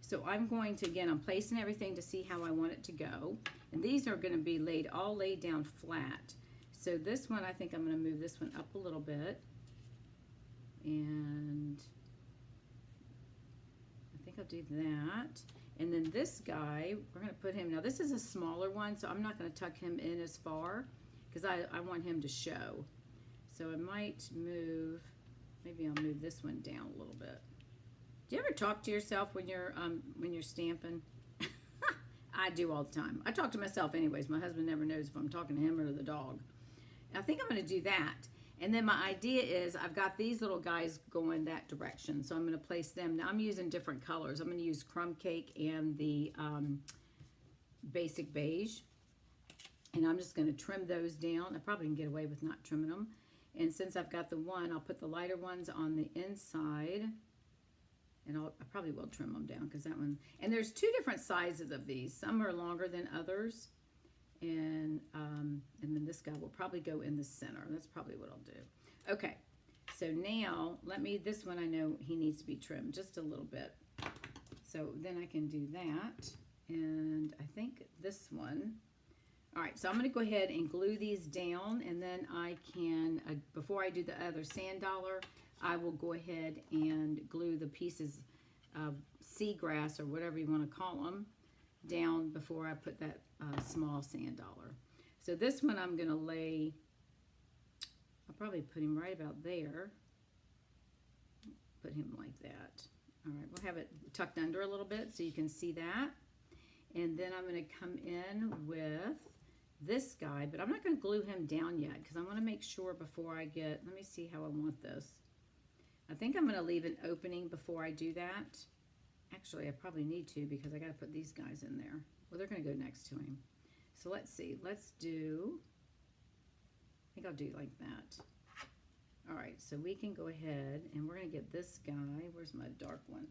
So I'm going to, again, I'm placing everything to see how I want it to go. And these are going to be all laid down flat. So this one, I think I'm going to move this one up a little bit. And I think I'll do that. And then this guy, we're going to put him, now this is a smaller one, so I'm not going to tuck him in as far because I want him to show. So I might move, maybe I'll move this one down a little bit. Do you ever talk to yourself when you're stamping? I do all the time. I talk to myself anyways. My husband never knows if I'm talking to him or to the dog. I think I'm going to do that. And then my idea is I've got these little guys going that direction. So I'm going to place them. Now I'm using different colors. I'm going to use Crumb Cake and the Basic Beige. And I'm just going to trim those down. I probably can get away with not trimming them. And since I've got the one, I'll put the lighter ones on the inside. And I probably will trim them down because that one, and there's two different sizes of these. Some are longer than others. And then this guy will probably go in the center. That's probably what I'll do. Okay, so now this one I know he needs to be trimmed just a little bit. So then I can do that. And I think this one, all right, so I'm going to go ahead and glue these down, and then I can, before I do the other sand dollar, I will go ahead and glue the pieces of seagrass or whatever you want to call them down before I put that small sand dollar. So this one I'm going to lay, I'll probably put him right about there. Put him like that. All right, we'll have it tucked under a little bit so you can see that. And then I'm going to come in with this guy, but I'm not going to glue him down yet because I want to make sure before I get, let me see how I want this. I think I'm going to leave an opening before I do that. Actually, I probably need to because I got to put these guys in there. Well, they're going to go next to him. So let's see. Let's do, I think I'll do like that. All right, so we can go ahead and we're going to get this guy. Where's my dark one?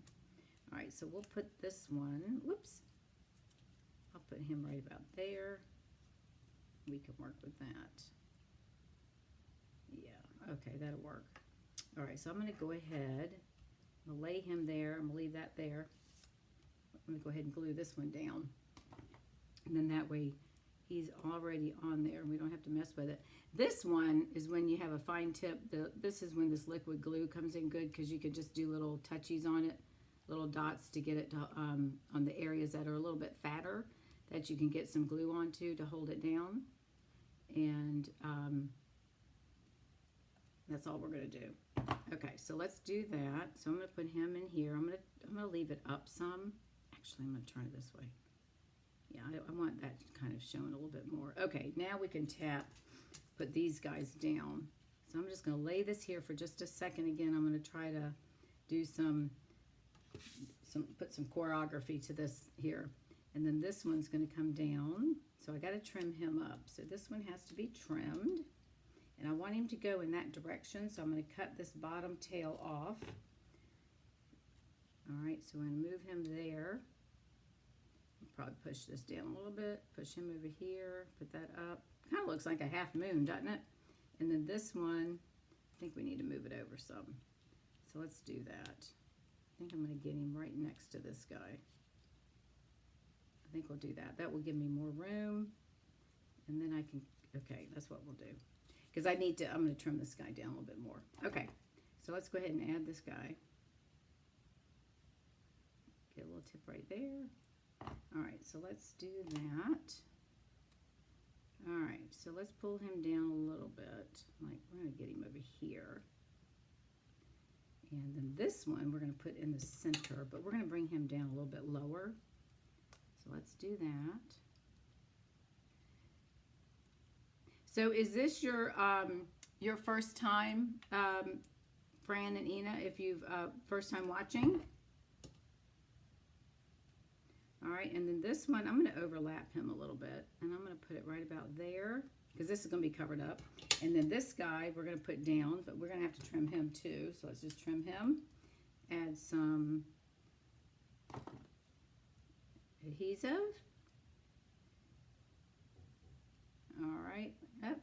All right, so we'll put this one, whoops. I'll put him right about there. We can work with that. Yeah, okay, that'll work. All right, so I'm going to go ahead. I'm going to lay him there. I'm going to leave that there. I'm going to go ahead and glue this one down. And then that way he's already on there and we don't have to mess with it. This one is when you have a fine tip. This is when this liquid glue comes in good because you could just do little touchies on it, little dots to get it to, on the areas that are a little bit fatter that you can get some glue onto to hold it down. And that's all we're going to do. Okay, so let's do that. So I'm going to put him in here. I'm going to leave it up some. Actually, I'm going to turn it this way. Yeah, I want that kind of showing a little bit more. Okay, now we can put these guys down. So I'm just going to lay this here for just a second. Again, I'm going to try to do put some choreography to this here. And then this one's going to come down. So I got to trim him up. So this one has to be trimmed. And I want him to go in that direction. So I'm going to cut this bottom tail off. All right, so I'm going to move him there. I'll probably push this down a little bit. Push him over here. Put that up. Kind of looks like a half moon, doesn't it? And then this one, I think we need to move it over some. So let's do that. I think I'm going to get him right next to this guy. I think we'll do that. That will give me more room. And then I can, okay, that's what we'll do. Because I'm going to trim this guy down a little bit more. Okay, so let's go ahead and add this guy. Get a little tip right there. All right, so let's do that. All right, so let's pull him down a little bit. Like, we're going to get him over here. And then this one we're going to put in the center, but we're going to bring him down a little bit lower. So let's do that. So is this your first time, Fran and Ina, if you've first time watching? All right, and then this one, I'm going to overlap him a little bit, and I'm going to put it right about there, because this is going to be covered up. And then this guy, we're going to put down, but we're going to have to trim him too. So let's just trim him, add some adhesive. All right, up.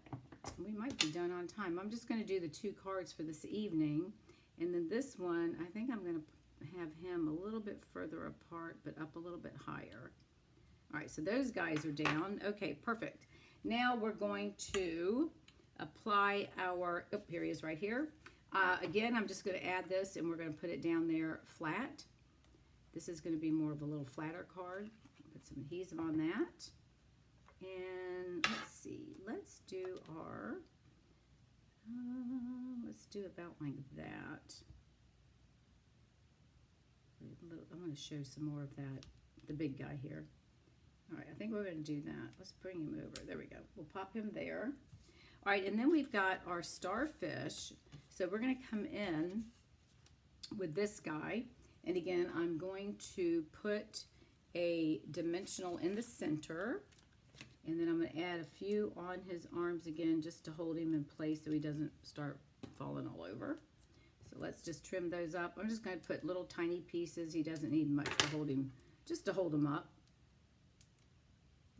would be done on time. I'm just going to do the 2 cards for this evening. And then this one, I think I'm going to have him a little bit further apart, but up a little bit higher. All right, so those guys are down. Okay, perfect. Now we're going to apply our, oh, here he is right here. Again, I'm just going to add this and we're going to put it down there flat. This is going to be more of a little flatter card. Put some adhesive on that. And let's see, let's do our, let's do about like that. I want to show some more of that, the big guy here. All right, I think we're going to do that. Let's bring him over. There we go. We'll pop him there. All right, and then we've got our starfish. So we're going to come in with this guy. And again, I'm going to put a dimensional in the center. And then I'm going to add a few on his arms again just to hold him in place so he doesn't start falling all over. So let's just trim those up. I'm just going to put little tiny pieces. He doesn't need much to hold him, just to hold him up.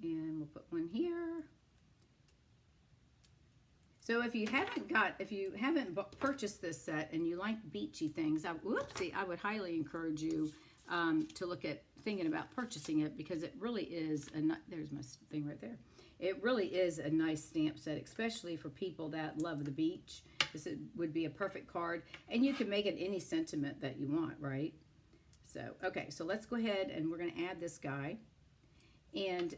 And we'll put one here. So if you haven't purchased this set and you like beachy things, I would highly encourage you to look at thinking about purchasing it, because it really is there's my thing right there. It really is a nice stamp set, especially for people that love the beach. This would be a perfect card, and you can make it any sentiment that you want, right? So, okay, so let's go ahead and we're going to add this guy. And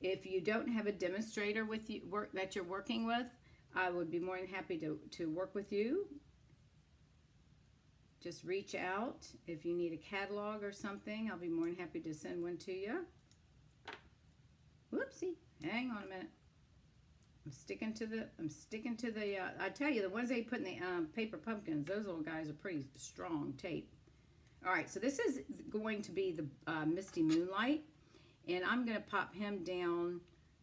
if you don't have a demonstrator with you that you're working with, I would be more than happy to work with you. Just reach out. If you need a catalog or something, I'll be more than happy to send one to you. Whoopsie, hang on a minute. I'm sticking to the, I tell you, the ones they put in the paper pumpkins, those little guys are pretty strong tape. All right, so this is going to be the Misty Moonlight, and I'm going to pop him down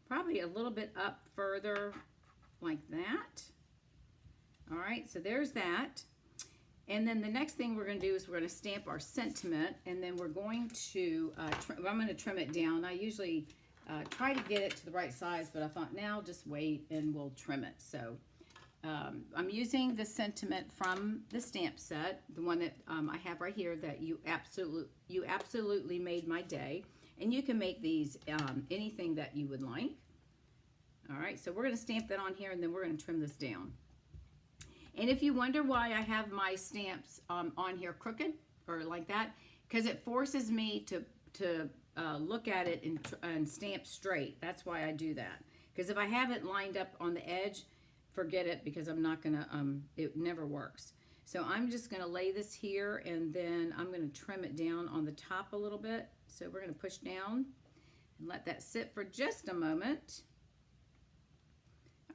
probably a little bit up further like that. All right, so there's that. And then the next thing we're going to do is we're going to stamp our sentiment, and then we're going to, I'm going to trim it down. I usually try to get it to the right size, but I thought now just wait and we'll trim it. So I'm using the sentiment from the stamp set, the one that I have right here that you absolutely made my day. And you can make these anything that you would like. All right, so we're going to stamp that on here, and then we're going to trim this down. And if you wonder why I have my stamps on here crooked or like that, because it forces me to look at it and stamp straight. That's why I do that. Because if I have it lined up on the edge, forget it, because I'm not going to, it never works. So I'm just going to lay this here, and then I'm going to trim it down on the top a little bit. So we're going to push down and let that sit for just a moment.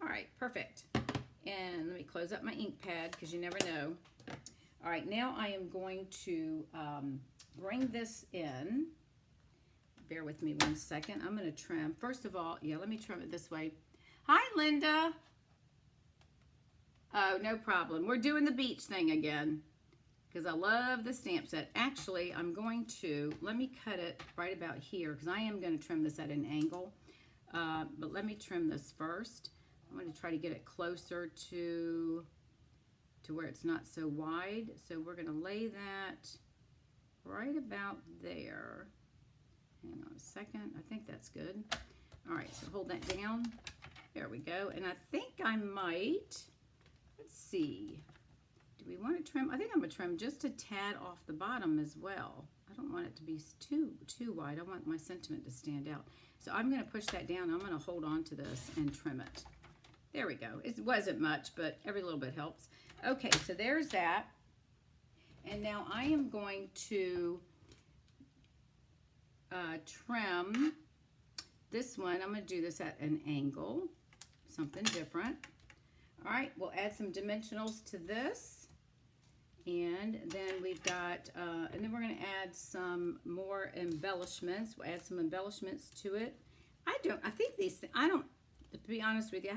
All right, perfect. And let me close up my ink pad, because you never know. All right, now I am going to bring this in. Bear with me one second. I'm going to trim. First of all, yeah, let me trim it this way. Hi, Linda. Oh, no problem. We're doing the beach thing again, because I love the stamp set. Actually, I'm going to, let me cut it right about here, because I am going to trim this at an angle. But let me trim this first. I'm going to try to get it closer to where it's not so wide. So we're going to lay that right about there. Hang on a second. I think that's good. All right, so hold that down. There we go. And I think I might, let's see. Do we want to trim? I think I'm going to trim just a tad off the bottom as well. I don't want it to be too wide. I want my sentiment to stand out. So I'm going to push that down. I'm going to hold on to this and trim it. There we go. It wasn't much, but every little bit helps. Okay, so there's that. And now I am going to trim this one. I'm going to do this at an angle, something different. All right, we'll add some dimensionals to this. And then we've got, and then we're going to add some more embellishments. We'll add some embellishments to it. To be honest with you,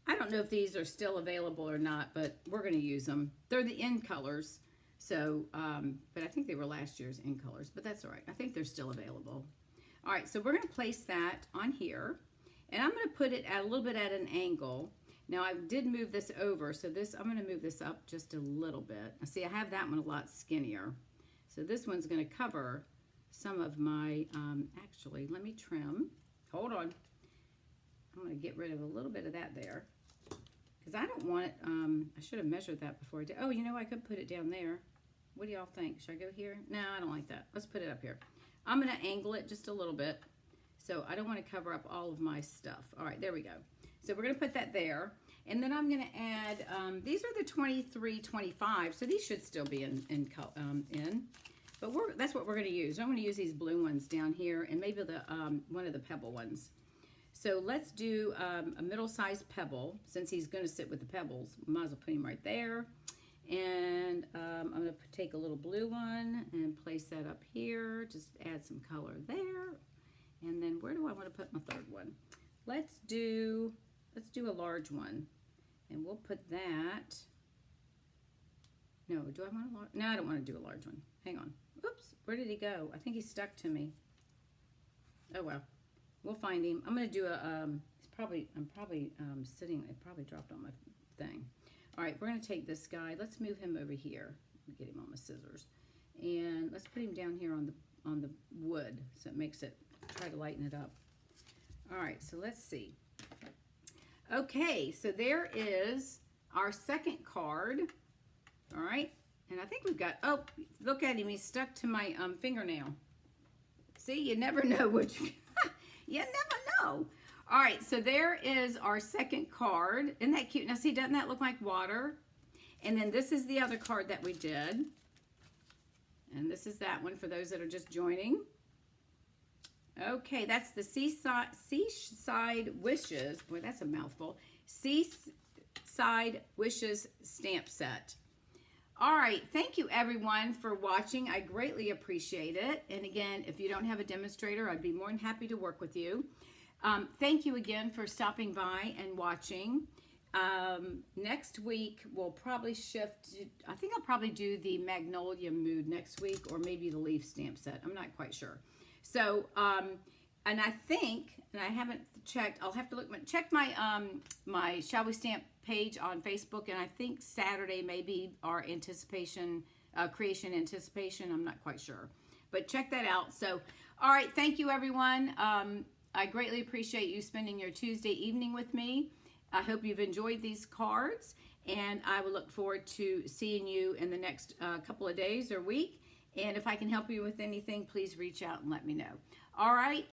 I don't know if these are still available or not, but we're going to use them. They're the in colors. So, but I think they were last year's in colors, but that's all right. I think they're still available. All right, so we're going to place that on here. And I'm going to put it at a little bit at an angle. Now I did move this over, so this, I'm going to move this up just a little bit. See, I have that one a lot skinnier. So this one's going to cover some of my, actually, let me trim. Hold on. I'm going to get rid of a little bit of that there. Because I don't want it, I should have measured that before I did. Oh, you know, I could put it down there. What do y'all think? Should I go here? No, I don't like that. Let's put it up here. I'm going to angle it just a little bit. So I don't want to cover up all of my stuff. All right, there we go. So we're going to put that there. And then I'm going to add, these are the 2325, so these should still be in. But that's what we're going to use. I'm going to use these blue ones down here and maybe the one of the pebble ones. So let's do a middle-sized pebble. Since he's going to sit with the pebbles, might as well put him right there. And I'm going to take a little blue one and place that up here. Just add some color there. And then where do I want to put my third one? Let's do a large one. And we'll put that. No, do I want a large? No, I don't want to do a large one. Hang on. Oops, where did he go? I think he stuck to me. Oh well, we'll find him. I'm gonna do a. I'm probably sitting. It probably dropped on my thing. All right, we're gonna take this guy. Let's move him over here. Get him on my scissors, and let's put him down here on the wood, so it makes it. Try to lighten it up. All right, so let's see. Okay, so there is our second card. All right, and I think we've got, oh, look at him, he's stuck to my fingernail. See, you never know which, you never know. All right, so there is our second card. Isn't that cute? Now see, doesn't that look like water? And then this is the other card that we did. And this is that one for those that are just joining. Okay, that's the Seaside Wishes. Boy, that's a mouthful. Seaside Wishes stamp set. All right, thank you everyone for watching. I greatly appreciate it. And again, if you don't have a demonstrator, I'd be more than happy to work with you. Thank you again for stopping by and watching. Next week, we'll probably shift. I think I'll probably do the Magnolia Mood next week, or maybe the Leaf stamp set. I'm not quite sure. So, and I think, and I haven't checked, I'll have to look, check my, my Shall We Stamp page on Facebook, and I think Saturday may be our anticipation, creation anticipation, I'm not quite sure. But check that out. So, all right, thank you everyone. I greatly appreciate you spending your Tuesday evening with me. I hope you've enjoyed these cards, and I will look forward to seeing you in the next couple of days or week. And if I can help you with anything, please reach out and let me know. All right.